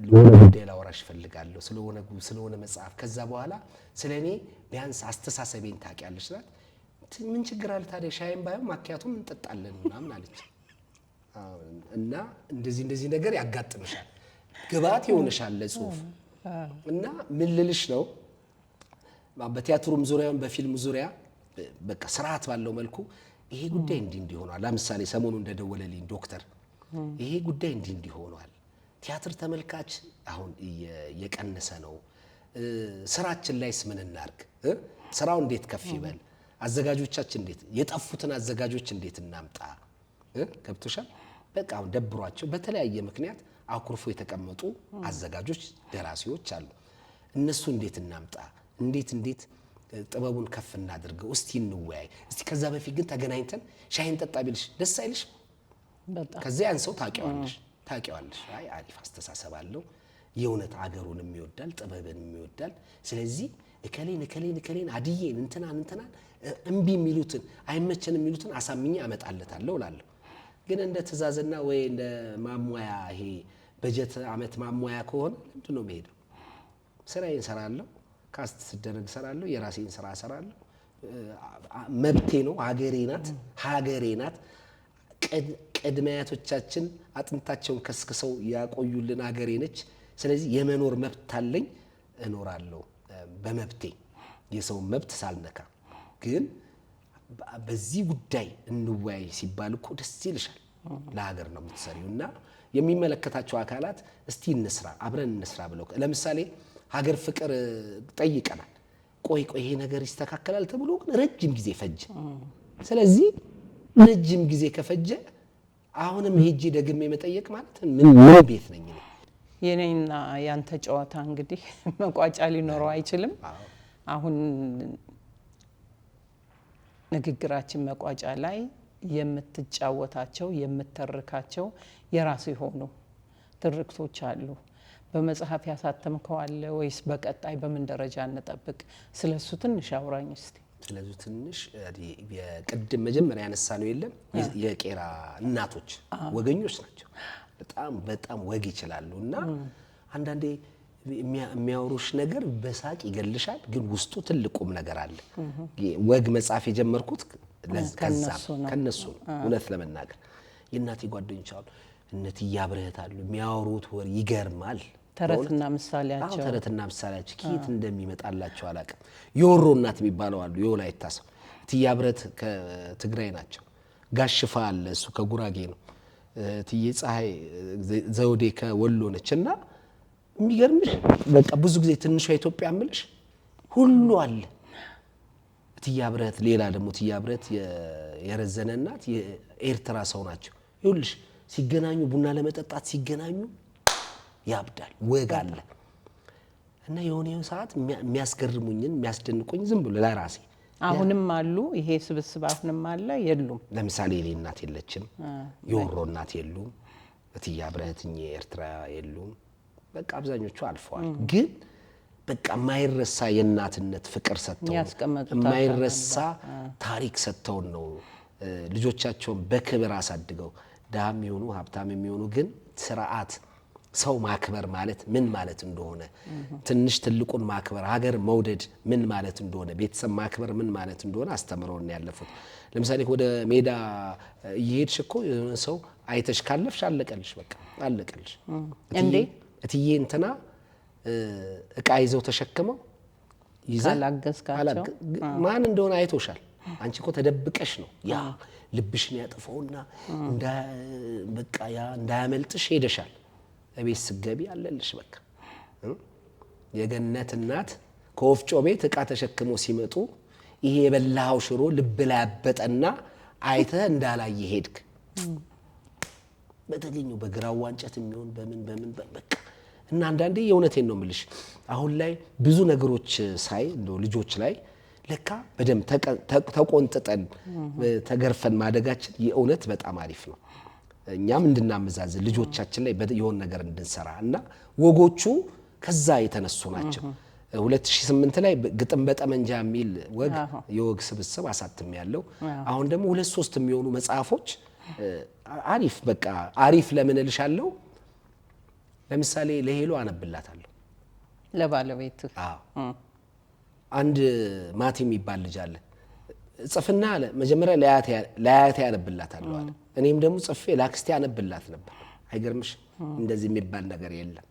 ለሆነ ጉዳይ ላወራሽ ፈልጋለሁ ስለሆነ መጽሐፍ ከዛ በኋላ ስለኔ ቢያንስ አስተሳሰቤን ታውቂያለሽ ስላት ምን ችግር አለ ታዲያ ሻይን ባይሆን ማኪያቱም እንጠጣለን ምናምን አለች እና እንደዚህ ነገር ያጋጥምሻል ግባት ይሆንሻል ለጽሁፍ እና ምን ልልሽ ነው በቲያትሩም ዙሪያም በፊልም ዙሪያ በቃ ስርዓት ባለው መልኩ ይሄ ጉዳይ እንዲህ ሆኗል ለምሳሌ ሰሞኑን እንደደወለልኝ ዶክተር ይሄ ጉዳይ እንዲህ ሆኗል ቲያትር ተመልካች አሁን የቀነሰ ነው ስራችን ላይስ ምን እናርግ ስራው እንዴት ከፍ ይበል አዘጋጆቻችን እንዴት የጠፉትን አዘጋጆች እንዴት እናምጣ ከብቶሻል በቃ አሁን ደብሯቸው በተለያየ ምክንያት አኩርፎ የተቀመጡ አዘጋጆች ደራሲዎች አሉ እነሱ እንዴት እናምጣ እንዴት ጥበቡን ከፍ እናድርገው እስቲ እንወያይ እስቲ ከዛ በፊት ግን ተገናኝተን ሻይን ጠጣ ቢልሽ ደስ አይልሽ በጣም ከዚያ አንሰው ታውቂዋለሽ አይ አሪፍ አስተሳሰብ አለው የእውነት አገሩንም ይወዳል ጥበብንም ይወዳል ስለዚህ እከሌን አድዬን እንትናን እምቢ የሚሉትን አይመቸን የሚሉትን አሳምኜ አመጣለታለሁ እላለሁ ግን እንደ ትእዛዝና ወይ እንደ ማሟያ ይሄ በጀት አመት ማሟያ ከሆነ ምንድን ነው መሄደው ስራዬን እሰራለሁ ካስት ስደረግ እሰራለሁ የራሴን ስራ እሰራለሁ መብቴ ነው ሀገሬ ናት ቅድሚያቶቻችን አጥንታቸውን ከስክሰው ያቆዩልን ሀገሬ ነች ስለዚህ የመኖር መብት አለኝ እኖራለሁ በመብቴ የሰው መብት ሳልነካ ግን በዚህ ጉዳይ እንወያይ ሲባል እኮ ደስ ይልሻል ለሀገር ነው የምትሰሪውና የሚመለከታቸው አካላት እስቲ እንስራ አብረን እንስራ ብለው ለምሳሌ ሀገር ፍቅር ጠይቀናል ቆይ ይሄ ነገር ይስተካከላል ተብሎ ግን ረጅም ጊዜ ፈጀ ስለዚህ ረጅም ጊዜ ከፈጀ አሁንም ሄጄ ደግሜ መጠየቅ ማለት ምን ቤት ነኝ ነው የኔና ያንተ ጨዋታ እንግዲህ መቋጫ ሊኖረው አይችልም አሁን ንግግራችን መቋጫ ላይ የምትጫወታቸው የምትተርካቸው የራስ የሆኑ ትርክቶች አሉ በመጽሐፍ ያሳተምከው አለ ወይስ በቀጣይ በምን ደረጃ እንጠብቅ ስለሱ ትንሽ አውራኝ እስቲ ስለዚህ ትንሽ የቅድም መጀመሪያ ያነሳነው የለም የቄራ እናቶች ወገኞች ናቸው በጣም ወግ ይችላሉና አንዳንዴ የሚያወሩሽ ነገር በሳቅ ይገልሻል ግን ውስጡ ትልቁም ነገር አለ ወግ መጽሐፍ የጀመርኩት ከነሱ እውነት ለመናገር የእናቴ ጓደኞች አሉ እነት ያብረታሉ የሚያወሩት ወር ይገርማል ተረትና ምሳሌያቸው ኪት እንደሚመጣላቸው አላቀም የወሮ እናት የሚባለው አሉ የወላይታ ሰው ትያብረት ከትግራይ ናቸው ጋሽፋ አለ እሱ ከጉራጌ ነው ትዬ ፀሐይ ዘውዴ ከወሎ ነችና የሚገርምሽ በቃ ብዙ ጊዜ ትንሿ ኢትዮጵያ አምልሽ ሁሉ አለ ትያብረት ሌላ ደግሞ ትያብረት የረዘነ እናት የኤርትራ ሰው ናቸው ይኸውልሽ ሲገናኙ ቡና ለመጠጣት ሲገናኙ ያብዳል ወግ አለ እና የሆነ ሰዓት የሚያስገርሙኝን የሚያስደንቁኝ ዝም ብሎ ለራሴ አሁንም አሉ ይሄ ስብስብ አሁንም አለ የሉም ለምሳሌ እኔ እናት የለችም የወሮ እናት የሉም ትያብረትኝ ኤርትራ የሉም በቃ አብዛኞቹ አልፈዋል ግን በቃ ማይረሳ የእናትነት ፍቅር ሰጥተው ማይረሳ ታሪክ ሰጥተው ነው ልጆቻቸውን በክብር አሳድገው ዳም ይሁኑ ሀብታም የሚሆኑ ግን ስርዓት ሰው ማክበር ማለት ምን ማለት እንደሆነ ትንሽ ትልቁን ማክበር ሀገር መውደድ ምን ማለት እንደሆነ ቤተሰብ ማክበር ምን ማለት እንደሆነ አስተምረውን ያለፉት ለምሳሌ ወደ ሜዳ እየሄድሽ እኮ ሰው አይተሽ ካለፍሽ አለቀልሽ በቃ አለቀልሽ እትዬ እንትና እቃ ይዘው ተሸክመው ይዛላገስካቸው ማን እንደሆነ አይቶሻል አንቺ እኮ ተደብቀሽ ነው ያ ልብሽን ያጠፋውና በቃ ያ እንዳያመልጥሽ ሄደሻል እቤት ስገቢ አለልሽ በቃ የገነት እናት ከወፍጮ ቤት እቃ ተሸክመው ሲመጡ ይሄ የበላው ሽሮ ልብ ላይ ያበጠና አይተ እንዳላይ ሄድክ በተገኘው በግራው ዋንጨት የሚሆን በምን በቃ እና አንዳንዴ የእውነቴን ነው የምልሽ አሁን ላይ ብዙ ነገሮች ሳይ እንደው ልጆች ላይ ለካ በደም ተቆንጥጠን ተገርፈን ማደጋችን የእውነት በጣም አሪፍ ነው እኛም እንድናመዛዝ ልጆቻችን ላይ የሆነ ነገር እንድንሰራ እና ወጎቹ ከዛ የተነሱ ናቸው 2008 ላይ ግጥም በጠመንጃ የሚል ወግ የወግ ስብስብ አሳትም ያለው አሁን ደግሞ 2-3 የሚሆኑ መጽሐፎች አሪፍ በቃ አሪፍ ለምን እልሻለሁ ለምሳሌ ለሄሎ አነብላታለሁ ለባለቤት አንድ ማቲ የሚባል ልጅ አለ ጽፍና አለ መጀመሪያ ለአያቴ አነብላታለሁ አለ እኔም ደግሞ ጽፌ ላክስቴ አነብላት ነበር አይገርምሽ እንደዚህ የሚባል ነገር የለም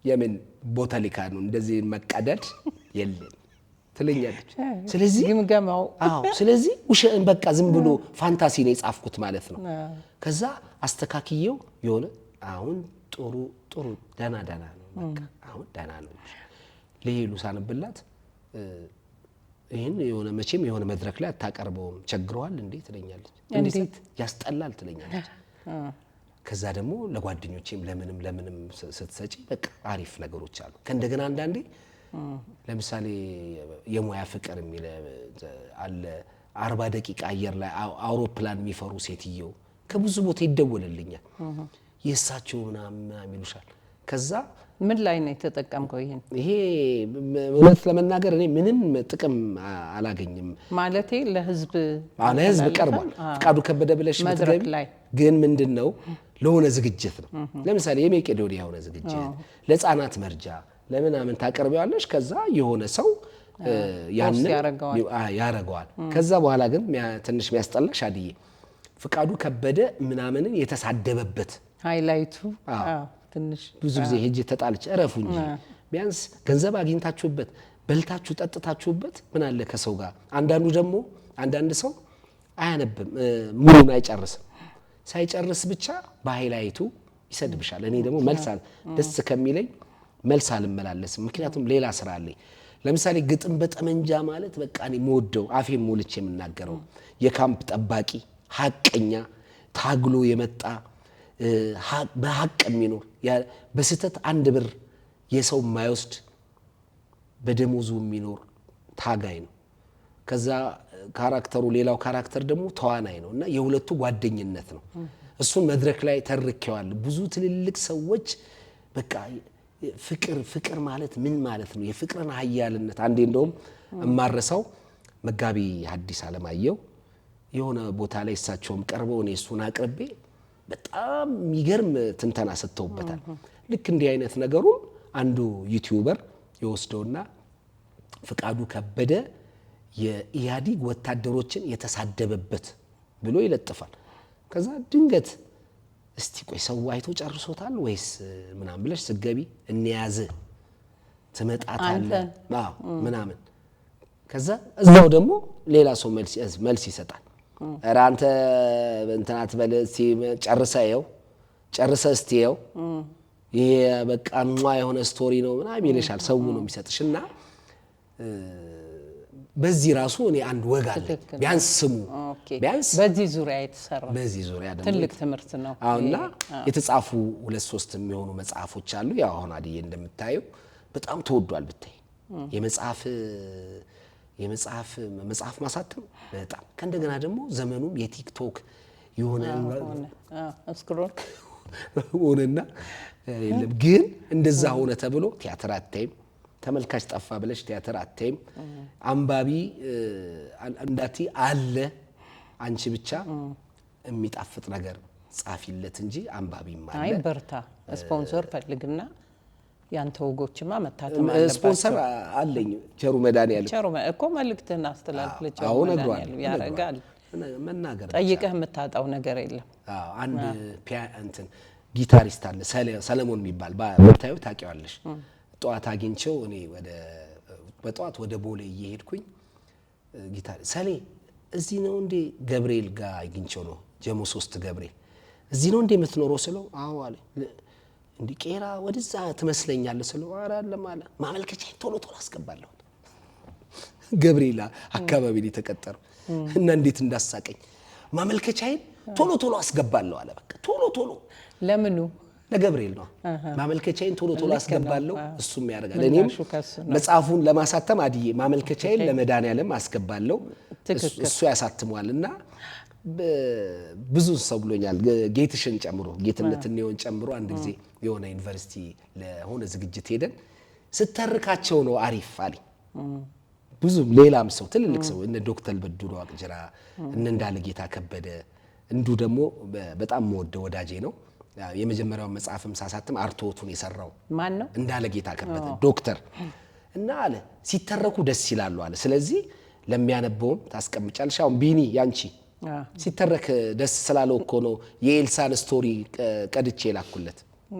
የምን ቦታሊካ ነው እንደዚህ መቀደድ የለም ትለኛለች ስለዚህ ግምገማው ስለዚህ ውሸን በቃ ዝም ብሎ ፋንታሲ ነው የጻፍኩት ማለት ነው ከዛ አስተካክየው የሆነ አሁን ጥሩ ደና ነው በቃ አሁን ደና ነው ለሄሉ ሳነብላት ይሄን የሆነ መቼም የሆነ መድረክ ላይ አታቀርበውም ቸግሯል እንዴ ትለኛለች እንዴት ያስጠላል ትለኛለች ከዛ ደግሞ ለጓደኞቼም ለምንም ስትሰጪ በቃ አሪፍ ነገሮች አሉ ከእንደገና አንዳንዴ ለምሳሌ የሙያ ፍቅር የሚል አለ 40 ደቂቃ አየር ላይ አውሮፕላን የሚፈሩ ሴትየው ከብዙ ቦታ ይደወልልኛል የሳቸው ምናምን ይሉሻል ከዛ ምን ላይ ነው የተጠቀምከው ይሄ እውነት ለመናገር እኔ ምንም ጥቅም አላገኝም ማለቴ ለህዝብ ቀርቧል ፍቃዱ ከበደ ብለሽ መድረክ ላይ ግን ምንድነው ለሆነ ዝግጅት ነው ለምሳሌ የመቄዶንያ የሆነ ዝግጅት ለህፃናት መርጃ ለምናምን ታቀርቢዋለሽ ከዛ የሆነ ሰው ያንን ያረጋዋል ከዛ በኋላ ግን ትንሽ የሚያስጠላሽ አድዬ ፍቃዱ ከበደ ምናምንን የተሳደበበት ሃይላይቱ ትንሽ ብዙ ጊዜ ሄጄ ተጣልቼ እረፉ እንጂ ቢያንስ ገንዘብ አግኝታችሁበት በልታችሁ ጠጥታችሁበት ምን አለ ከሰው ጋር አንዳንድ ሰው አያነብም ሙሉን አይጨርስም ሳይጨርስ ብቻ በሃይላይቱ ይሰድብሻል እኔ ደግሞ መልሳል ደስ ከሚለኝ መልስ አልመላለስም ምክንያቱም ሌላ ስራ አለኝ ለምሳሌ ግጥም በጠመንጃ ማለት በቃ እኔ ሞደው አፌም ሞልቼ የምናገረው የካምፕ ጠባቂ ሐቀኛ ታግሎ የመጣ በሐቅ የሚኖር በስተት አንድ ብር የሰው ማይወስድ በደሞዙ የሚኖር ታጋይ ነው ከዛ ካራክተሩ ሌላው ካራክተር ደግሞ ተዋናይ ነውና የሁለቱ ጓደኝነት ነው እሱን መድረክ ላይ ተርኬዋል ብዙ ትልልቅ ሰዎች በቃ ፍቅር ማለት ምን ማለት ነው የፍቅርን ኃያልነት አንዴ እንደውም እማረሳው መጋቢ ሐዲስ ዓለማየሁ የሆነ ቦታ ላይ እሳቸውም ቀርበው እኔ እሱን አቅርቤ በጣም የሚገርም ትንተና ሰጥተውበታል ልክ እንዲህ አይነት ነገሩ አንዱ ዩቲዩበር ይወስደውና ፍቃዱ ከበደ የኢያዲግ ወታደሮችን የተሳደበበት ብሎ ይለጥፋል ከዛ ድንገት እስቲ ቆይ ሰው አይቶ ጨርሶታል ወይስ ምናምን ብለሽ ስገቢ እንያዝ ትመጣታለ ምናምን ከዛ እዛው ደግሞ ሌላ ሰው መልስ ይሰጣል አራንተ እንትናት በለሲ ጨርሰ እስቲየው ይሄ በቃ የሆነ ስቶሪ ነው ምናምን ይልሻል ሰው ነው የሚሰጥሽና በዚህ ራሱ እኔ አንድ ወጋ አለ ቢያንስ ስሙ ቢያንስ በዚህ ዙሪያ የተሰራ በዚህ ዙሪያ ደግሞ ትልቅ ትምህርት ነው አሁንና የተጻፉ 2-3 የሚሆኑ መጽሐፎች አሉ ያው አሁን አዲዬ እንደምታዩ በጣም ተወዷል ብታይ የመጽሐፍ ማሳተም በጣም ከእንደገና ደግሞ ዘመኑም የቲክቶክ የሆነ ስክሮል ሆነና የለም ግን እንደዛ ሆነ ተብሎ ቲያትር አታይም ተመልካች ጠፋ ብለሽ ቲያትር አታይም አንባቢ እንዳቲ አለ አንቺ ብቻ የሚጣፍጥ ነገር ጻፊለት እንጂ አንባቢ ማለት አይ በርታ ስፖንሰር ፈልግና ያንተ ወጎችማ መታተም አለበት ስፖንሰር አለኝ ቸሩ መዳን ያለው ቸሩ እኮ መልእክትና አስተላልፍ ለቸሩ መዳን ያለው ያረጋል መናገር ጠይቀህ የምታጣው ነገር የለም አንድ እንትን ጊታሪስት አለ ሰለሞን የሚባል ባታዩ ታውቂዋለሽ ጧት አግኝቼው እኔ በጧት ወደ ቦሌ እየሄድኩኝ ጊታር ሰሌ እዚህ ነው እንዴ ገብርኤል ጋር አግኝቼው ነው ጀሞ 3 ገብርኤል እዚህ ነው እንዴ የምትኖረው ስለው አዎ አለ እንዴ ቄራ ወደዛ ትመስለኛለህ ስለው ኧረ አይደለም አለ ማመልከቻዬን ቶሎ አስገባለሁ ገብርኤል አካባቢ ላይ ተቀጠረው እና እንዴት እንዳሳቀኝ ማመልከቻዬን ቶሎ አስገባለሁ አለ በቃ ቶሎ ለምኑ ለገብርኤል ነው ማመልከቻዬን ቶሎ አስገባለሁ እሱም ያረጋል እኔም መጽሐፉን ለማሳተም አዲዬ ማመልከቻዬን ለመዳንያለም አስገባለሁ እሱ ያሳትሟልና ብዙ ሰው ብሎኛል ጌትሽን ጨምሮ ጌትነትን ነው ጨምሮ አንድ ጊዜ የሆነ ዩኒቨርሲቲ ለሆነ ዝግጅት ሄደን ስተርካቸው ነው አሪፍ አለኝ ብዙም ሌላም ሰው ትልልቅ ሰው እነ ዶክተር በድሩ አቅጅራ እነ እንዳለጌታ ከበደ እንዱ ደግሞ በጣም ወደው ወዳጄ ነው። የመጀመሪያው መጽሐፍም ሳሳትም አርቶቱን የሰራው ማን ነው? እንዳለጌታ ከበደ ዶክተር እና አለ ሲተረኩ ደስ ይላሉ አለ። ስለዚህ ለሚያነበውም ታስቀምጫለሽ። አሁን ቢኒ ያንቺ ሲተረክ ደስ ስላለው እኮ ነው የኤልሳን ስቶሪ ቀድቼ ላኩለት።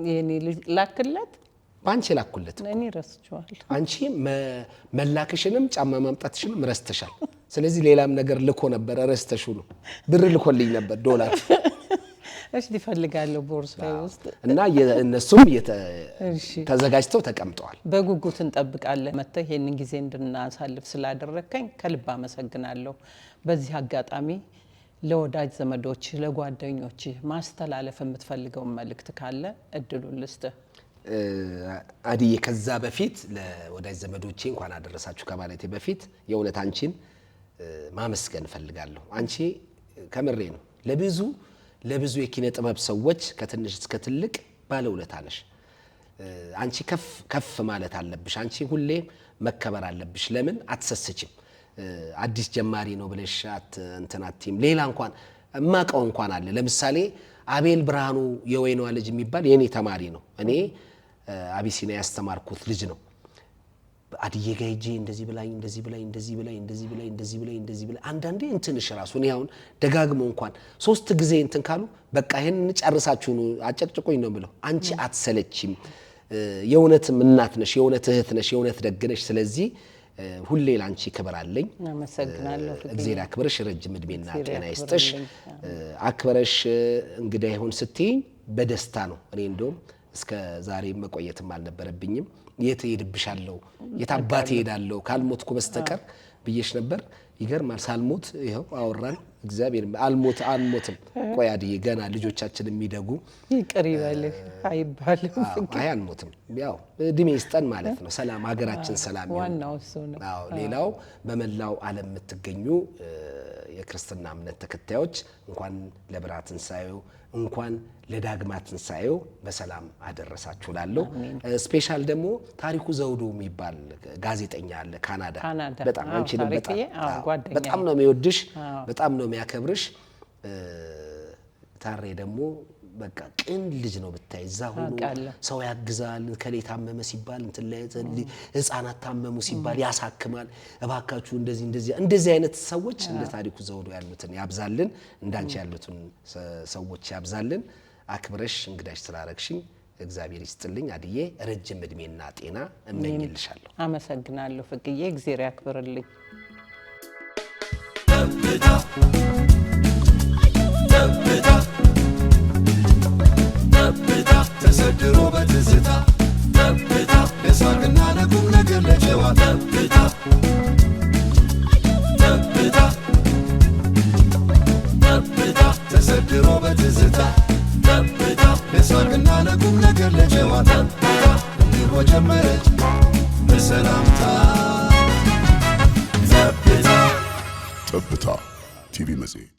የኔ ላክለት ባንቺ ላኩለት። እኔ ረስቼዋለሁ። አንቺ መላክሽንም ጫማ ማምጣትሽንም ረስተሻል። ስለዚህ ሌላም ነገር ልኮ ነበር ረስተሹ ነው። ብር ልኮልኝ ነበር ዶላር። እሺ ይፈልጋለሁ ቦርሳዬ ውስጥ እና እነሱም ተዘጋጅተው ተቀምጠዋል። በጉጉት እንጠብቃለን። መጥተህ ይሄንን ጊዜ እንድናሳልፍ ስላደረከኝ ከልብ አመሰግናለሁ። በዚህ አጋጣሚ ለወዳጅ ዘመዶች ለጓደኞች ማስተላለፍ የምትፈልገው መልእክት ካለ እድሉን ልስጥህ። አዲዬ ከዛ በፊት ለወዳጅ ዘመዶቼ እንኳን አደረሳችሁ ከማለቴ በፊት የእውነት አንቺን ማመስገን ፈልጋለሁ። አንቺ ከምሬ ነው ለብዙ የኪነ ጥበብ ሰዎች ከትንሽ እስከ ትልቅ ባለውለታ ነሽ። አንቺ ከፍ ማለት አለብሽ። አንቺ ሁሌ መከበር አለብሽ። ለምን አትሰስችም? አዲስ ጀማሪ ነው ብለሽ እንትናቲም ሌላ እንኳን ማቀው እንኳን አለ። ለምሳሌ አቤል ብርሃኑ የወይኗ ልጅ የሚባል የኔ ተማሪ ነው። እኔ አቢሲና ያስተማርኩት ልጅ ነው። አዲዬ ጋር ሄጄ እንደዚህ ብላኝ አንዳንዴ እንትንሽ ራሱ እኔ አሁን ደጋግሞ እንኳን 3 ጊዜ እንትን ካሉ በቃ ይሄን ጨርሳችሁ ነው አጨቅጭቆኝ ነው ብለው። አንቺ አትሰለችም። የእውነትም እናት ነሽ፣ የእውነት እህት ነሽ፣ የእውነት ደግ ነሽ። ስለዚህ ሁሌ ላንቺ ክብር አለኝ። አመሰግናለሁ። እግዚአብሔር አክብረሽ ረጅም እድሜና ጤና ይስጥሽ። አክብረሽ እንግዳ ይሁን ስትይ በደስታ ነው። እኔ እንደውም እስከ ዛሬ መቆየትም አልነበረብኝም። የት ሄድብሻለሁ የት አባቴ ሄዳለሁ ካልሞትኩ በስተቀር ብዬሽ ነበር። ይገርማል። ሳልሞት ይኸው አወራን። እግዚአብሔር አልሞትም። ቆይ አድዬ ገና ልጆቻችን የሚደጉ ይቅር ይበልህ አይባልም። አይ አልሞትም። ያው እድሜ ይስጠን ማለት ነው። ሰላም ሀገራችን ሰላም ይሁን። ዋናው እሱ ነው። አዎ ሌላው በመላው ዓለም የምትገኙ የክርስትና እምነት ተከታዮች እንኳን ለብርሃነ ትንሣኤው እንኳን ለዳግማ ትንሣኤው በሰላም አደረሳችሁ ላለው ስፔሻል ደግሞ ታሪኩ ዘውዱ የሚባል ጋዜጠኛ አለ ካናዳ። በጣም አንቺንም በጣም ነው የሚወድሽ፣ በጣም ነው የሚያከብርሽ። ታሬ ደግሞ በቃ ቅን ልጅ ነው ብታይ። እዛ ሆኖ ሰው ያግዛል። ከሌ ታመመ ሲባል እንትን ላይ ህፃናት ታመሙ ሲባል ያሳክማል። እባካችሁ እንደዚህ አይነት ሰዎች እንደ ታሪኩ ዘውዱ ያሉትን ያብዛልን፣ እንዳንቺ ያሉትን ሰዎች ያብዛልን። አክብረሽ እንግዳሽ ስላረግሽኝ እግዚአብሔር ይስጥልኝ አድዬ። ረጅም እድሜና ጤና እመኝልሻለሁ። አመሰግናለሁ ፍቅዬ። እግዚአብሔር ያክብርልኝ። ተሰድሮ በትዝታ ለሳቅና ለቁም ነገር ለጨዋታ ተሰድሮ በትዝታ ለሳቅና ለቁም ነገር ለጨዋታ እንዲሁ ጀመረች በሰላምታ ጠብታ ቲቪ መጽሔት